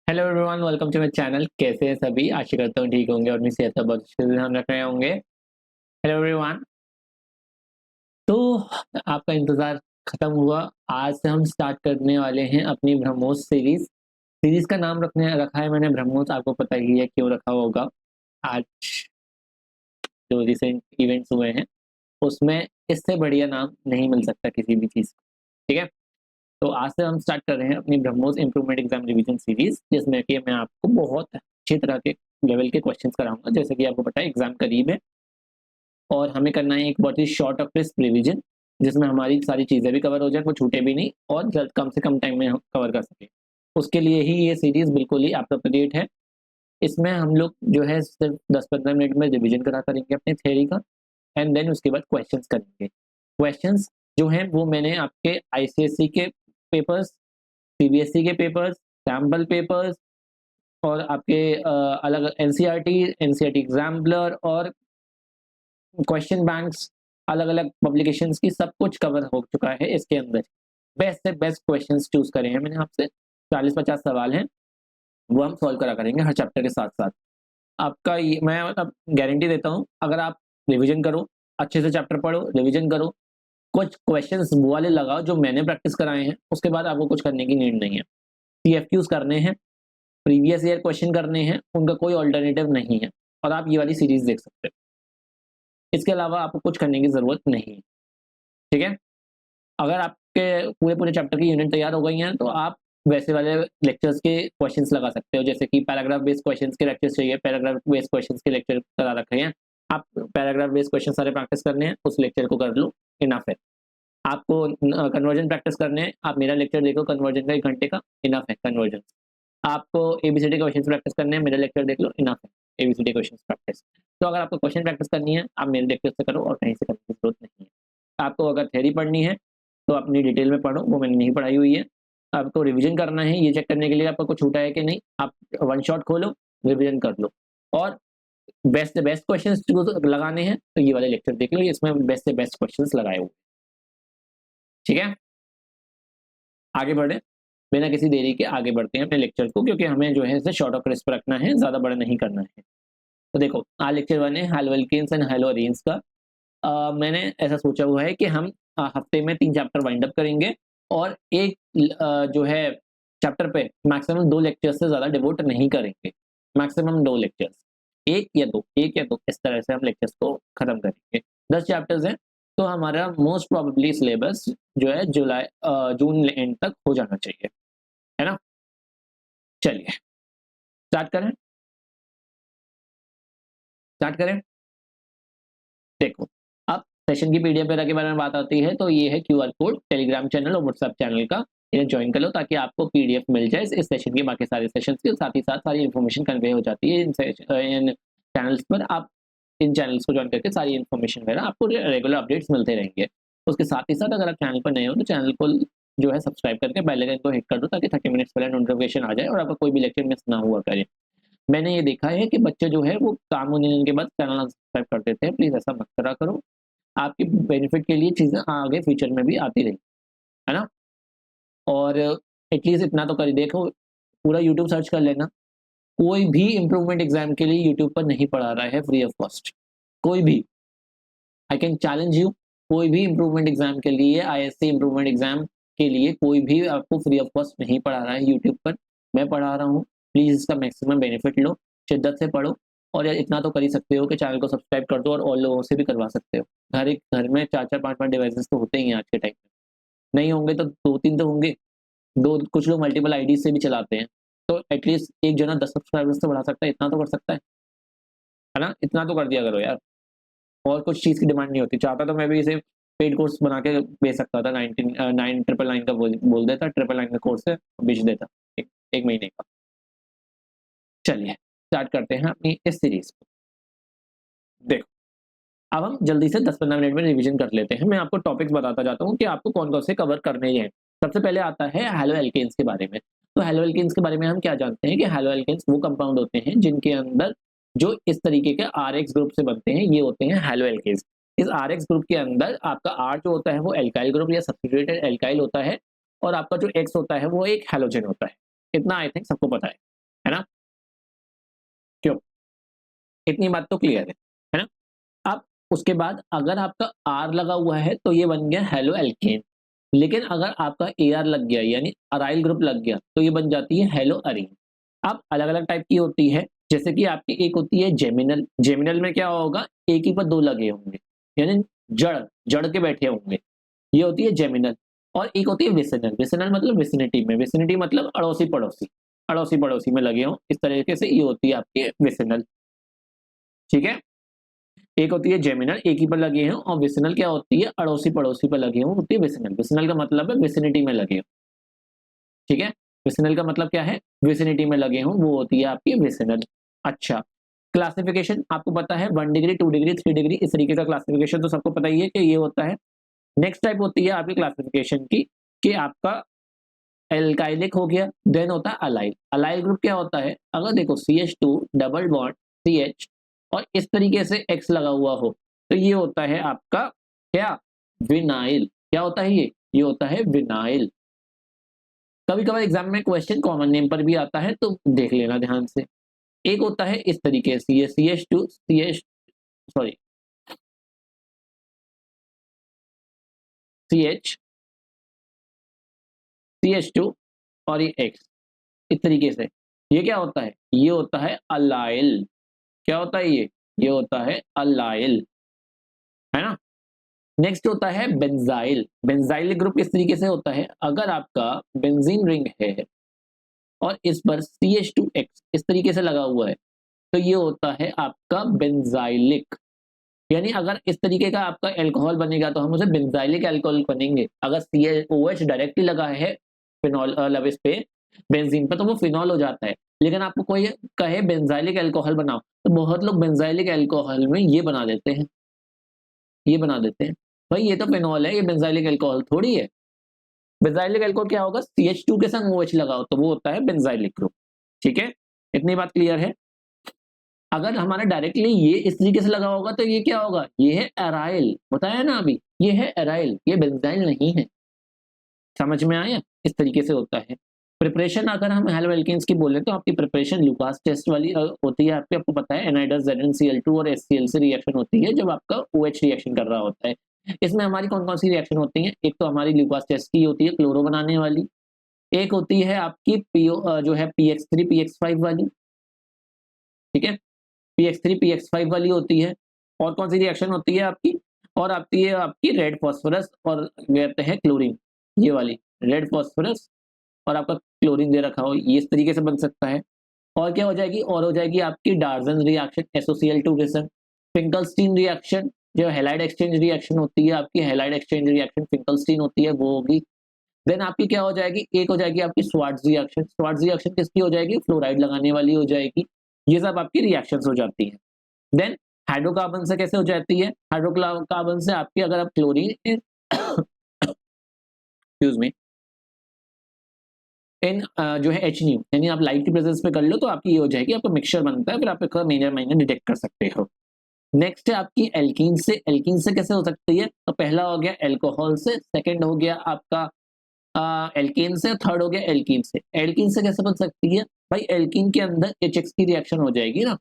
Hello everyone, welcome to my channel. कैसे हैं सभी? आशा करता हूँ ठीक होंगे और अपनी सेहत का बहुत अच्छे से ध्यान रख रहे होंगे। Hello everyone. तो आपका इंतजार खत्म हुआ। आज से हम स्टार्ट करने वाले हैं अपनी ब्रह्मोस सीरीज। सीरीज का नाम रखा है मैंने ब्रह्मोस। आपको पता ही है क्यों रखा होगा। आज जो रिसेंट इवेंट्स हुए हैं उसमें इससे बढ़िया नाम नहीं मिल सकता किसी भी चीज को। ठीक है। तो आज से हम स्टार्ट कर रहे हैं अपनी BrahMos improvement exam revision series, जिसमें कि मैं आपको बहुत अच्छी तरह के लेवल के क्वेश्चंस कराऊंगा। जैसे कि आपको पता है एग्जाम करीब है और हमें करना है एक बहुत ही शॉर्ट ऑफ क्रिस्प रिवीजन, जिसमें हमारी सारी चीजें भी कवर हो जाए, वो छूटे भी नहीं और जल्द कम से कम टाइम में हम कवर कर सके। उसके लिए ही ये सीरीज बिल्कुल ही अप्रोप्रिएट है। इसमें हम लोग जो है सिर्फ 10-15 मिनट में रिवीजन करा करेंगे अपने थ्योरी का, एंड देन उसके बाद क्वेश्चंस करेंगे। क्वेश्चंस जो हैं वो मैंने आपके आईसीएसई के पेपर्स, सीबीएसई के पेपर्स, सैम्पल पेपर्स और आपके अलग एनसीईआरटी, एनसीईआरटी एग्जाम्पलर और क्वेश्चन बैंक्स, अलग अलग पब्लिकेशंस की सब कुछ कवर हो चुका है इसके अंदर। बेस्ट से बेस्ट क्वेश्चंस चूज करे हैं मैंने आपसे। 40-50 सवाल हैं, वो हम सॉल्व करा करेंगे हर चैप्टर के साथ साथ। आपका ये मैं मतलब गारंटी देता हूँ, अगर आप रिवीजन करो, अच्छे से चैप्टर पढ़ो, रिवीजन करो, कुछ क्वेश्चंस वो वाले लगाओ जो मैंने प्रैक्टिस कराए हैं, उसके बाद आपको कुछ करने की नीड नहीं है। सीएफक्यूज करने हैं, प्रीवियस ईयर क्वेश्चन करने हैं, उनका कोई ऑल्टरनेटिव नहीं है और आप ये वाली सीरीज देख सकते हो। इसके अलावा आपको कुछ करने की जरूरत नहीं है। ठीक है। अगर आपके पूरे पूरे चैप्टर की यूनिट तैयार हो गई हैं तो आप वैसे वाले लेक्चर्स के क्वेश्चंस लगा सकते हो। जैसे कि पैराग्राफ बेस्ड क्वेश्चंस के लेक्चर्स चाहिए, पैराग्राफ बेस्ड क्वेश्चंस के लेक्चर करा रखे हैं। आप पैराग्राफ बेस्ड क्वेश्चन सारे प्रैक्टिस करने हैं, उस लेक्चर को कर लो, इनफ है। आपको कन्वर्जन प्रैक्टिस करने हैं, आप मेरा लेक्चर देखो कन्वर्जन का 1 घंटे का, इनफ है कन्वर्जन। आपको एबीसीडी क्वेश्चन प्रैक्टिस करने हैं, मेरा लेक्चर देख लो, इनफ है एबीसीडी क्वेश्चन प्रैक्टिस। तो अगर आपको क्वेश्चन प्रैक्टिस करनी है आप मेरे लेक्चर से करो और कहीं से करने की जरूरत नहीं है। आपको अगर थ्योरी पढ़नी है तो अपनी डिटेल में पढ़ो, वो मैंने नहीं पढ़ाई हुई है। आपको रिवीजन करना है ये चेक करने के लिए आपको कुछ छूटा है कि नहीं, आप वन शॉट खोलो, रिवीजन कर लो और बेस्ट से बेस्ट क्वेश्चन लगाने हैं तो ये वाले लेक्चर देख लो, इसमें बेस्ट से बेस्ट क्वेश्चन लगाए हुए। ठीक है। आगे बढ़े, बिना किसी देरी के आगे बढ़ते हैं अपने लेक्चर को, क्योंकि हमें जो है इसे शॉर्ट और क्रिस्प रखना है, ज्यादा बड़ा नहीं करना है। तो देखो आज लेक्चर 1 है हेलोल्केन्स एंड हेलोअरीन्स का। मैंने ऐसा सोचा हुआ है कि हम हफ्ते में 3 चैप्टर वाइंड अप करेंगे और एक जो है चैप्टर पे मैक्सिमम 2 लेक्चर्स से ज्यादा डिवोट नहीं करेंगे। मैक्सिमम 2 लेक्चर्स, एक या दो इस तरह से हम लेक्चर्स को खत्म करेंगे। 10 चैप्टर्स हैं तो हमारा मोस्ट प्रोबेबली सिलेबस जो है जून एंड तक हो जाना चाहिए, है ना। चलिए स्टार्ट करें, स्टार्ट करें। देखो, अब सेशन की पीडीएफ वगैरह के बारे में बात आती है तो ये है क्यूआर कोड टेलीग्राम चैनल और व्हाट्सएप चैनल का, इन्हें ज्वाइन कर लो ताकि आपको पीडीएफ मिल जाए इस सेशन के बाकी सारे सेशंस के। साथ ही साथ सारी इन्फॉर्मेशन कन्वे हो जाती है इन चैनल्स पर। आप इन चैनल्स को ज्वाइन करके सारी इन्फॉर्मेशन वगैरह आपको रेगुलर अपडेट्स मिलते रहेंगे। उसके साथ ही साथ अगर आप चैनल पर नए हो तो चैनल को जो है सब्सक्राइब करके बेल आइकन को हिट कर दो ताकि 30 मिनट्स पहले नोटिफिकेशन आ जाए और आपका कोई भी लेक्चर मिस ना हुआ करे। मैंने ये देखा है कि बच्चे जो है वो काम होने के बाद चैनल सब्सक्राइब कर देते हैं, प्लीज ऐसा मत करा करो। आपके बेनिफिट के लिए चीजें आगे फ्यूचर में भी आती रही, है ना। और एटलीस्ट इतना तो कर देखो, पूरा यूट्यूब सर्च कर लेना, कोई भी इम्प्रूवमेंट एग्जाम के लिए यूट्यूब पर नहीं पढ़ा रहा है फ्री ऑफ कॉस्ट। कोई भी, आई कैन चैलेंज यू, कोई भी इम्प्रूवमेंट एग्जाम के लिए, आईएससी इम्प्रूवमेंट एग्जाम के लिए कोई भी आपको फ्री ऑफ कॉस्ट नहीं पढ़ा रहा है यूट्यूब पर। मैं पढ़ा रहा हूँ, प्लीज इसका मैक्सिमम बेनिफिट लो, शिद्दत से पढ़ो। और यार इतना तो कर ही सकते हो कि चैनल को सब्सक्राइब कर दो और और लोगों से भी करवा सकते हो। हर एक घर में 4-4 5-5 डिवाइसेस तो होते ही हैं आज के टाइम में, नहीं होंगे तो 2-3 तो होंगे। दो कुछ लोग मल्टीपल आईडी से भी चलाते हैं, तो एटलीस्ट एक जना 10 सब्सक्राइबर्स तो बढ़ा सकता है, इतना तो कर सकता है ना। इतना तो कर दिया करो यार। और कुछ चीज़ की डिमांड नहीं होती। चाहता तो मैं भी इसे पेड कोर्स बना के बेच सकता था, 9,999 का बोल देता, 999 का कोर्स है, बेच देता एक महीने का। चलिए स्टार्ट करते हैं अपनी इस सीरीज को। देखो, अब हम जल्दी से 10-15 मिनट में रिवीजन कर लेते हैं। मैं आपको टॉपिक्स बताता जाता हूँ कि आपको कौन कौन से कवर करने हैं। सबसे पहले आता है हैलो एल्केन्स के बारे में। तो हैलो एल्केन्स के बारे में हम क्या जानते हैं कि हैलो एल्केन्स वो कंपाउंड होते हैं जिनके अंदर जो इस तरीके के आरएक्स ग्रुप से बनते हैं, ये होते हैं हैलो एल्केन्स। इस आरएक्स ग्रुप के अंदर आपका आर जो होता है वो एल्काइल ग्रुप या सब्स्टिट्यूटेड एल्काइल होता है और आपका जो एक्स होता है वो एक हैलोजन होता है। इतना आई थिंक सबको पता है। इतनी बात तो क्लियर है ना। अब उसके बाद अगर आपका आर लगा हुआ है तो ये बन गया हेलो एल्केन, लेकिन अगर आपका एआर लग गया यानी अराइल ग्रुप लग गया तो ये बन जाती है हेलो अरीन। अब अलग अलग टाइप की होती है, जैसे कि आपकी एक होती है जेमिनल, जेमिनल में क्या होगा, एक ही पर दो लगे होंगे यानी जड़ जड़ के बैठे होंगे, ये होती है जेमिनल। और एक होती है विसिनल, विसिनल मतलब विसिनिटी में, विसिनिटी मतलब अड़ोसी पड़ोसी, अड़ोसी पड़ोसी में लगे हों, इस तरीके से ये होती है आपकी विसिनल। ठीक है, एक होती है जेमिनल एक ही पर लगे हों, और विसिनल क्या होती है, अड़ोसी पड़ोसी पर लगे हों, होती है विसिनल। विसिनल का मतलब है विसिनिटी में लगे हों। ठीक है, विसिनल का मतलब क्या है, विसिनिटी में लगे हों, वो होती है आपकी विसिनल। अच्छा, क्लासिफिकेशन आपको पता है, 1 डिग्री 2 डिग्री 3 डिग्री, इस तरीके का क्लासिफिकेशन तो सबको पता ही है कि ये होता है। नेक्स्ट टाइप होती है आपकी क्लासिफिकेशन की कि आपका एल्काइलिक हो गया, देन होता है अलाइल। अलाइल ग्रुप क्या होता है, अगर देखो CH2 डबल बॉन्ड CH और इस तरीके से X लगा हुआ हो तो ये होता है आपका क्या, विनाइल। क्या होता है ये होता है विनाइल। कभी कभार एग्जाम में क्वेश्चन कॉमन नेम पर भी आता है तो देख लेना ध्यान से। एक होता है इस तरीके से, ये CH2 CH sorry CH CH2 और ये X, इस तरीके से ये क्या होता है, ये होता है अलाइल। क्या होता है ये होता है अलाइल, है ना। नेक्स्ट होता है बेंजाइल। बेंजाइल ग्रुप इस तरीके से होता है, अगर आपका बेंजीन रिंग है और इस पर CH2X इस तरीके से लगा हुआ है तो ये होता है आपका बेंजाइलिक। यानी अगर इस तरीके का आपका एल्कोहल बनेगा तो हम उसे बेंजाइलिक अल्कोहल बनेंगे। अगर COH डायरेक्टली लगा है फिनॉल मतलब इस पे बेंजीन पे तो वो फिनॉल हो जाता है। लेकिन आपको कोई कहे बेंजाइलिक अल्कोहल बनाओ तो बहुत लोग बेंजाइलिक अल्कोहल में ये बना देते हैं, ये बना देते हैं, भाई ये तो फिनॉल है, ये बेंजाइलिक अल्कोहल थोड़ी है। बेंजाइलिक अल्कोहल क्या होगा, CH2 के संग OH लगाओ तो वो होता है बेंजाइलिक ग्रुप। ठीक है, इतनी बात क्लियर है। अगर हमारा डायरेक्टली ये इस तरीके से लगा होगा तो ये क्या होगा, ये है एराइल, बताया ना अभी, ये है एराइल, ये बेंजाइल नहीं है। समझ में आया, इस तरीके से होता है। प्रिपरेशन अगर हम हेलो एल्केन्स की बोले तो आपकी प्रिपरेशन लुकास टेस्ट वाली होती है आपकी, आपको पता है एनाइडस ZnCl2 और HCl से रिएक्शन होती है जब आपका OH रिएक्शन कर रहा होता है। इसमें हमारी कौन कौन सी रिएक्शन होती है, एक तो हमारी लुकास टेस्ट की होती है क्लोरो बनाने वाली, एक होती है आपकी जो है PX3 PX5 वाली। ठीक है, PX3 PX5 वाली होती है। और कौन सी रिएक्शन होती है आपकी, और आती है आपकी रेड फॉस्फोरस और कहते हैं क्लोरीन, ये वाली रेड फॉस्फोरस और आपका क्लोरीन दे रखा हो, ये इस तरीके से बन सकता है। और क्या हो जाएगी, और हो जाएगी आपकी डार्जन रिएक्शन SOCl2 के संग, फिंकलस्टीन रिएक्शन जो हैलाइड एक्सचेंज रिएक्शन होती है आपकी, हैलाइड एक्सचेंज रिएक्शन फिंकलस्टीन होती है वो होगी। देन आपकी क्या हो जाएगी, एक हो जाएगी आपकी स्वार्ट्ज रिएक्शन। स्वार्ट्ज रिएक्शन किसकी हो जाएगी, फ्लोराइड लगाने वाली हो जाएगी। ये सब आपकी रिएक्शंस हो जाती हैं। देन हाइड्रोकार्बन से कैसे हो जाती है, हाइड्रोकार्बन से आपकी अगर आप क्लोरीन एक्सक्यूज मी इन जो है HNU यानी आप लाइट की प्रेजेंस में कर लो तो आपकी ये हो जाएगी, आपका मिक्सचर बनता है, फिर आप एक महीने डिटेक्ट कर सकते हो। नेक्स्ट है आपकी एल्कीन से। एल्कीन से कैसे हो सकती है, तो पहला हो गया एल्कोहल से, सेकंड हो गया आपका एल्कीन से, थर्ड हो गया एल्कीन से। एल्कीन से कैसे बन सकती है, भाई एल्कीन के अंदर HX की रिएक्शन हो जाएगी ना,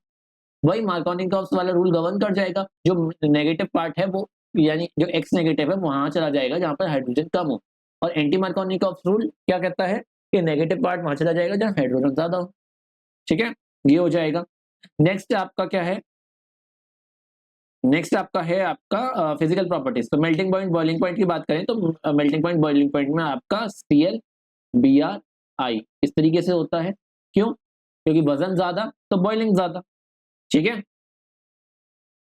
वही मार्कोनिकॉव्स वाला रूल गवर्न कर जाएगा, जो नेगेटिव पार्ट है वो यानी जो X नेगेटिव है वहां चला जाएगा जहां पर हाइड्रोजन कम हो, और एंटी मार्कोनिकॉव्स रूल क्या कहता है कि नेगेटिव पार्ट वहां चला जाएगा जहां हाइड्रोजन ज्यादा हो। ठीक है, ये हो जाएगा। नेक्स्ट आपका क्या है, नेक्स्ट आपका है आपका फिजिकल प्रॉपर्टीज। तो मेल्टिंग पॉइंट बॉइलिंग पॉइंट की बात करें तो मेल्टिंग पॉइंट बॉइलिंग पॉइंट में आपका Cl Br I इस तरीके से होता है। क्यों, क्योंकि वजन ज्यादा तो बॉइलिंग ज्यादा। ठीक है,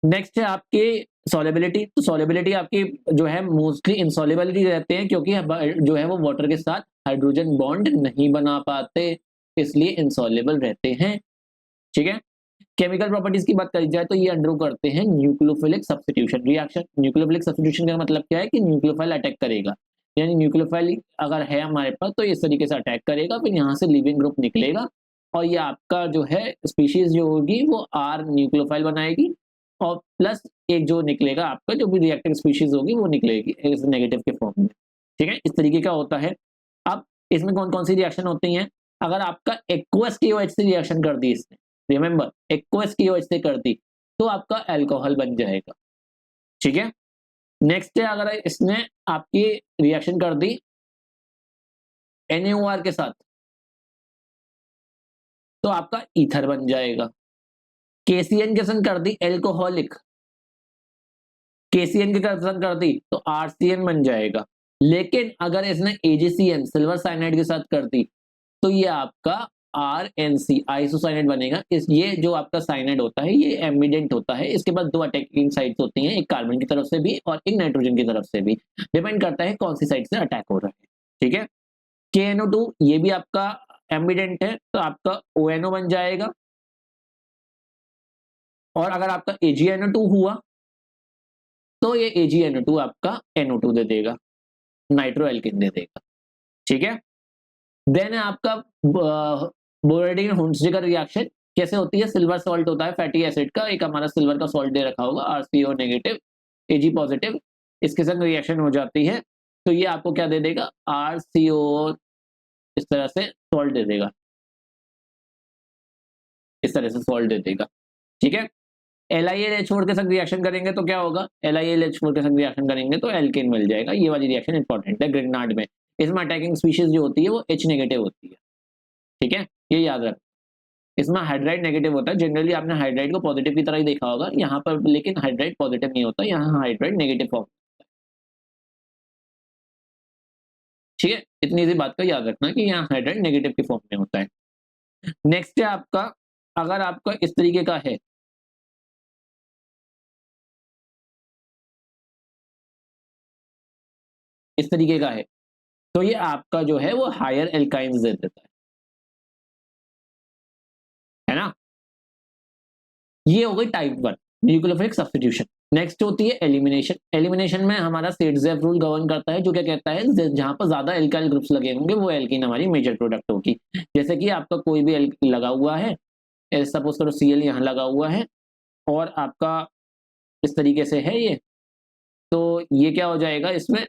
नेक्स्ट है आपकी सॉलेबिलिटी। तो सॉलेबिलिटी आपकी जो है मोस्टली इंसॉलेबिलिटी रहते हैं क्योंकि जो है वो वाटर के साथ हाइड्रोजन बॉन्ड नहीं बना पाते, इसलिए इंसॉलेबल रहते हैं। ठीक है, केमिकल प्रॉपर्टीज की बात करी जाए तो ये अंडरगो करते हैं nucleophilic substitution reaction. Nucleophilic substitution का मतलब क्या है कि न्यूक्लियोफाइल अटैक करेगा, यानी न्यूक्लियोफाइल अगर है हमारे पास तो इस तरीके से अटैक करेगा, फिर यहाँ से लिविंग ग्रुप निकलेगा और ये आपका जो है स्पीशीज जो होगी वो R न्यूक्लियोफाइल बनाएगी, और प्लस एक जो निकलेगा आपका जो भी रिएक्टिव स्पीशीज होगी वो निकलेगी इस नेगेटिव के फॉर्म में। ठीक है, इस तरीके का होता है। अब इसमें कौन कौन सी रिएक्शन होती हैं, अगर आपका एक्वस KOH से रिएक्शन कर दी इसने, रिमेंबर एक्वस की OH से कर दी तो आपका अल्कोहल बन जाएगा। ठीक है, नेक्स्ट है अगर इसने आपकी रिएक्शन कर दी NaOR के साथ तो आपका ईथर बन जाएगा। KCN के संग कर दी एल्कोहलिक, KCN के संग कर दी तो RCN बन जाएगा। लेकिन अगर इसने AgCN सिल्वर साइनाइड के साथ कर दी तो ये आपका RNC आइसोसाइनाइड बनेगा। इस ये जो आपका साइनाइड होता है ये एमिडेंट होता है, इसके बाद 2 अटैकिंग साइड्स होती हैं, एक कार्बन की तरफ से भी और एक नाइट्रोजन की तरफ से भी, डिपेंड करता है कौन सी साइड से अटैक हो रहा है। ठीक है, KNO2 ये भी आपका एमिडेंट है तो आपका ONO बन जाएगा। और अगर आपका AgNO2 हुआ तो ये AgNO2 आपका NO2 दे देगा, नाइट्रो एल्किन दे देगा। ठीक है, देन है आपका बोरेडिन हुंसजिगर रिएक्शन कैसे होती है। सिल्वर सॉल्ट होता है फैटी एसिड का, एक हमारा सिल्वर का सॉल्ट दे रखा होगा RCO नेगेटिव Ag पॉजिटिव, इसके साथ रिएक्शन हो जाती है तो ये आपको क्या दे देगा RCO, इस तरह से सॉल्ट दे देगा, इस तरह से सॉल्ट दे देगा। ठीक है, LiLH4 के साथ रिएक्शन करेंगे तो क्या होगा, LiLH4 के साथ रिएक्शन करेंगे तो एल्केन मिल जाएगा। ये वाली रिएक्शन इंपॉर्टेंट है ग्रिग्नार्ड में, इसमें अटैकिंग स्पीशीज जो होती है वो H नेगेटिव होती है। ठीक है, ये याद रख, इसमें हाइड्राइड नेगेटिव होता है। जनरली आपने हाइड्राइड को पॉजिटिव की तरह ही देखा होगा यहाँ पर, लेकिन हाइड्राइड पॉजिटिव नहीं होता, यहाँ हाइड्राइड नेगेटिव फॉर्म। ठीक है, इतनी सी बात का याद रखना कि यहाँ हाइड्राइड नेगेटिव के फॉर्म में होता है। नेक्स्ट है आपका, अगर आपका इस तरीके का है, इस तरीके का है तो ये आपका जो है वो हायर एल्काइंस दे देता है ना। ये हो गई टाइप 1 न्यूक्लियोफिलिक सब्स्टिट्यूशन। नेक्स्ट होती है एलिमिनेशन। एलिमिनेशन में हमारा सेट्जेफ रूल गवर्न करता है, जो क्या कहता है जहां पर ज्यादा एल्काइल ग्रुप्स लगे होंगे वो एल्कीन हमारी मेजर प्रोडक्ट होगी। जैसे कि आपका कोई भी लगा हुआ है, सपोज करो Cl यहाँ लगा हुआ है और आपका इस तरीके से है ये, तो ये क्या हो जाएगा इसमें,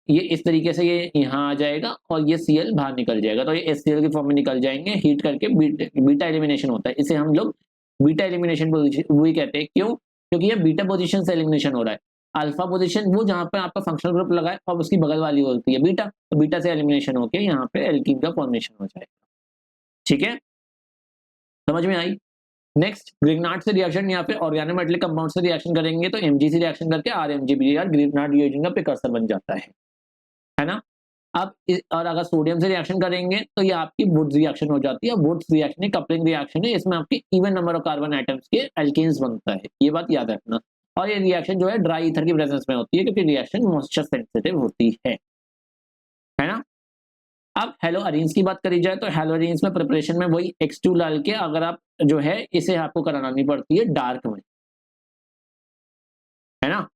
ये इस तरीके से ये यहाँ आ जाएगा और ये Cl बाहर निकल जाएगा, तो ये HCl के फॉर्म में निकल जाएंगे हीट करके। बीटा एलिमिनेशन होता है, इसे हम लोग बीटा एलिमिनेशन वही कहते हैं। क्यों, क्योंकि ये बीटा पोजीशन से एलिमिनेशन हो रहा है। अल्फा पोजीशन वो जहाँ पे आपका फंक्शनल ग्रुप लगा है और उसकी बगल वाली होती है बीटा, तो बीटा से एलिमिनेशन होकर यहाँ पे एल्कीन का फॉर्मेशन हो जाएगा। ठीक है, समझ में आई। नेक्स्ट ग्रिग्नार्ड से रिएक्शन, यहाँ पे ऑर्गेनोमेटेलिक कंपाउंड से रिएक्शन करेंगे तो Mg से रिएक्शन करके RMgBr ग्रिग्नार्ड रिएजेंट का प्रिकर्सर बन जाता है ना। अब और अगर सोडियम से रिएक्शन करेंगे तो ये आपकी वुड्स रिएक्शन हो जाती है। वुड्स रिएक्शन है कपलिंग रिएक्शन है, इसमें आपकी even number of carbon atoms के एल्केन्स बनता है, ये बात याद रखना। और ये रिएक्शन जो है ड्राई ईथर की प्रेजेंस में होती है क्योंकि रिएक्शन मॉइस्चर सेंसिटिव होती है ना। अब हेलोअरीन्स की बात करी जाए तो हेलोअरीन्स में प्रिपरेशन में वही X2 डाल के अगर आप जो है इसे आपको करानी पड़ती है डार्क में, है ना।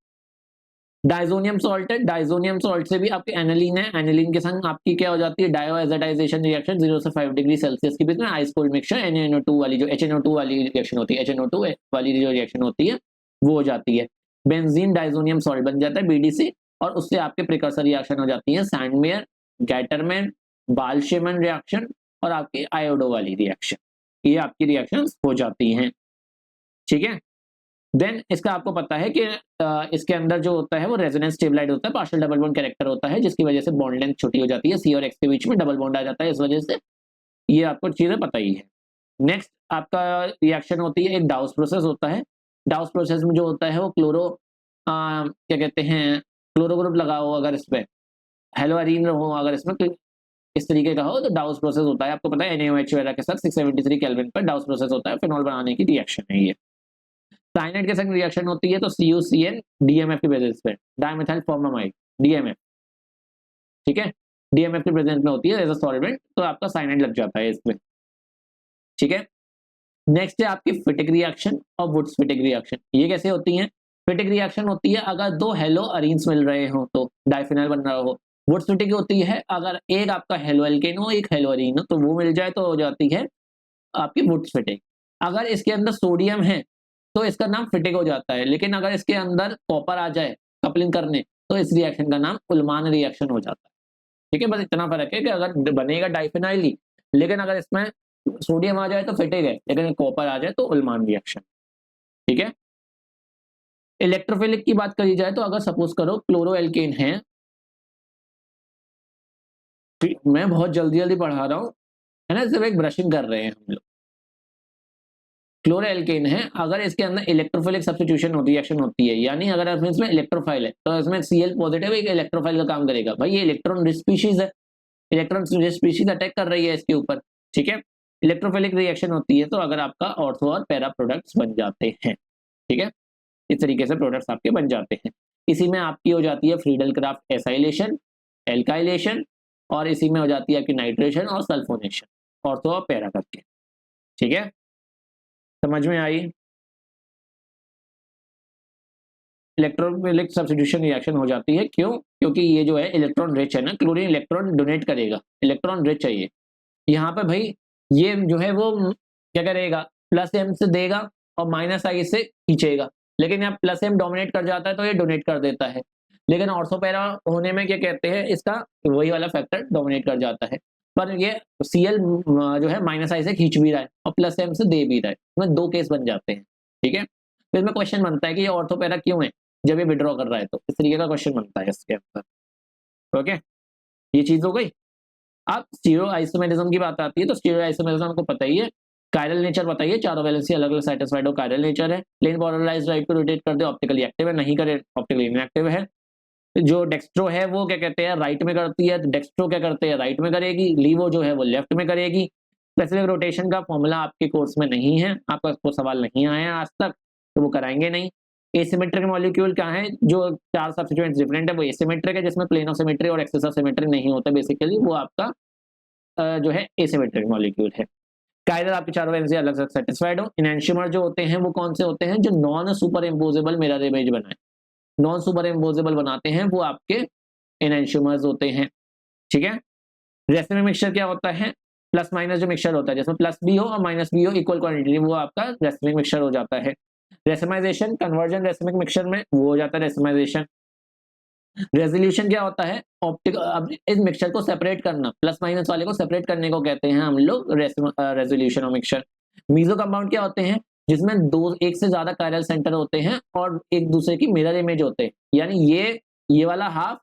डाइजोनियम सॉल्ट है, डाइजोनियम सॉल्ट से भी आपकी एनिलीन है, एनिलीन के संग आपकी क्या हो जाती है डायोएजाटाइजेशन रिएक्शन 0 से 5 डिग्री सेल्सियस के बीच में आइस कोल्ड मिक्सचर NaNO2 वाली जो HNO2 वाली रिएक्शन होती है, HNO2 वाली जो रिएक्शन होती है वो हो जाती है। बेंजीन डाइजोनियम सॉल्ट बन जाता है BDC और उससे आपके प्रिकर्सर रिएक्शन हो जाती है सैंडमेयर, गैटरमैन, बाल्शेमन रिएक्शन और आपकी आयोडो वाली रिएक्शन, ये आपकी रिएक्शंस हो जाती हैं। ठीक है, देन इसका आपको पता है कि इसके अंदर जो होता है वो रेजोनेंस स्टेबलाइज होता है, पार्शियल डबल बॉन्ड कैरेक्टर होता है जिसकी वजह से बॉन्ड लेंथ छोटी हो जाती है, C और X के बीच में डबल बॉन्ड आ जाता है इस वजह से, ये आपको चीजें पता ही है। नेक्स्ट आपका रिएक्शन होती है एक डाउस प्रोसेस होता है। डाउस प्रोसेस में जो होता है वो क्या कहते हैं क्लोरो ग्रुप लगा हो अगर इस पे, हेलोअरीन हो अगर इसमें इस तरीके का हो तो डाउस प्रोसेस होता है। आपको पता है NaOH वगैरह के साथ 673 केल्विन पर डाउस प्रोसेस होता है, फिनॉल बनाने की रिएक्शन है ये। साइनाइड के संग रिएक्शन होती है तो CuCN DMF के बेसिस पे, डाइमेथाइल फॉर्मामाइड DMF, ठीक है, DMF के प्रेजेंस में होती है एज अ सॉल्वेंट, तो आपका साइनाइड लग जाता है इसमें। ठीक है, नेक्स्ट है आपकी फिटिक रिएक्शन और वुड्स फिटिक रिएक्शन। ये कैसे होती है, फिटिक रिएक्शन होती है अगर 2 हेलो अरीन्स मिल रहे हो तो डाइफिनाइल बन रहा हो। वुड्स फिटिक होती है अगर एक आपका हेलो एल्केन हो एक हेलो अरीन हो तो वो मिल जाए तो हो जाती है आपकी वुड्स फिटिक। अगर इसके अंदर सोडियम है तो इसका नाम फिटिक हो जाता है, लेकिन अगर इसके अंदर कॉपर आ जाए कपलिंग करने तो इस रिएक्शन का नाम उल्मान रिएक्शन हो जाता है। ठीक है, बस इतना फर्क है कि अगर बनेगा डाइफिनाइल ही, लेकिन अगर इसमें सोडियम आ जाए तो फिटिंग है, लेकिन कॉपर आ जाए तो उल्मान रिएक्शन। ठीक है। इलेक्ट्रोफिलिक की बात करी जाए तो अगर सपोज करो क्लोरो एल्केन है, मैं बहुत जल्दी जल्दी पढ़ा रहा हूँ, है ना, सिर्फ एक ब्रशिंग कर रहे हैं हम लोग। क्लोरो एल्केन है, अगर इसके अंदर इलेक्ट्रोफिलिक सब्स्टिट्यूशन होती रिएक्शन होती है, यानी अगर इसमें इलेक्ट्रोफाइल है तो इसमें Cl पॉजिटिव एक इलेक्ट्रोफाइल का काम करेगा। भाई ये इलेक्ट्रॉन रिच स्पीशीज है, इलेक्ट्रॉन रिच स्पीशीज अटैक कर रही है इसके ऊपर। ठीक है। इलेक्ट्रोफिलिक रिएक्शन होती है तो अगर आपका ऑर्थो और पैरा प्रोडक्ट्स बन जाते हैं। ठीक है। इस तरीके से प्रोडक्ट्स आपके बन जाते हैं। इसी में आपकी हो जाती है फ्रीडल क्राफ्ट एसाइलेशन, एल्काइलेशन, और इसी में हो जाती है आपकी नाइट्रेशन और सल्फोनेशन, ऑर्थो और पैरा करके। ठीक है, समझ में आई। इलेक्ट्रोफिलिक सब्स्टिट्यूशन रिएक्शन हो जाती है, क्यों? क्योंकि ये जो है इलेक्ट्रॉन रिच है ना, क्लोरीन इलेक्ट्रॉन डोनेट करेगा, इलेक्ट्रॉन रिच चाहिए यहाँ पे भाई। ये जो है वो क्या करेगा, प्लस एम से देगा और माइनस आई से खींचेगा, लेकिन यहाँ प्लस एम डोमिनेट कर जाता है तो ये डोनेट कर देता है। लेकिन ऑर्थोपैरा होने में क्या कहते हैं, इसका वही वाला फैक्टर डोमिनेट कर जाता है, पर ये Cl जो है माइनस आई से खींच भी रहा है और प्लस एम से दे भी रहा है, इसमें दो केस बन जाते हैं। ठीक है। तो इसमें क्वेश्चन बनता है कि ये ऑर्थोपैरा क्यों है जब ये विड्रॉ कर रहा है, तो इस तरीके का क्वेश्चन बनता है इसके अंदर। ओके, ये चीज हो गई। अब स्टीरियो आइसोमेरिज्म की बात आती है तो स्टीरियो आइसोमेरिज्म आपको पता ही है, कायरल नेचर बताइए, चारों वैलेंसी अलग अलग सेटिस्फाइड हो, कायरल नेचर है। प्लेन पोलराइज्ड राइट को रोटेट कर दे, ऑप्टिकली एक्टिव है, नहीं करे ऑप्टिकली इनएक्टिव है। जो डेक्स्ट्रो है वो क्या कहते हैं, राइट में करती है, तो डेक्स्ट्रो क्या करते हैं, राइट में करेगी। लीवो जो है वो लेफ्ट में करेगी। स्पेसिफिक रोटेशन का फॉर्मूला आपके कोर्स में नहीं है, आपका को सवाल नहीं आया आज तक, तो वो कराएंगे नहीं। एसिमेट्रिक मॉलिक्यूल क्या है, जो चार सब्स्टिट्यूएंट्स डिफरेंट है वो एसिमेट्रिक है, जिसमें प्लेन ऑफ सिमेट्री और एक्सिस ऑफ सिमेट्री नहीं होता बेसिकली, वो आपका जो है एसिमेट्रिक मॉलिक्यूल है। कायरल आपके चारों वैलेंसी अलग अलग सेटिस्फाइड हो। इनैंशियोमर जो होते हैं वो कौन से होते हैं, जो non super imposable mirror image बनाए, नॉन सुपर इम्पोजेबल बनाते हैं वो आपके इनैंशियोमर्स होते हैं। ठीक है। रेसिमिक मिक्सचर क्या होता है, प्लस माइनस जो मिक्सचर होता है जिसमें प्लस भी हो और माइनस भी हो इक्वल क्वांटिटी, वो आपका रेसिमिक मिक्सचर हो जाता है। रेसिमाइजेशन कन्वर्जन रेसिमिक मिक्सचर में वो हो जाता है रेसिमाइजेशन। रेजोल्यूशन क्या होता है, ऑप्टिक, अब इस मिक्सचर को सेपरेट करना, प्लस माइनस वाले को सेपरेट करने को कहते हैं हम लोग resolution of mixture. Meso compound क्या होते हैं, जिसमें दो एक से ज्यादा कायरल सेंटर होते हैं और एक दूसरे की मिरर इमेज होते हैं, यानी ये वाला हाफ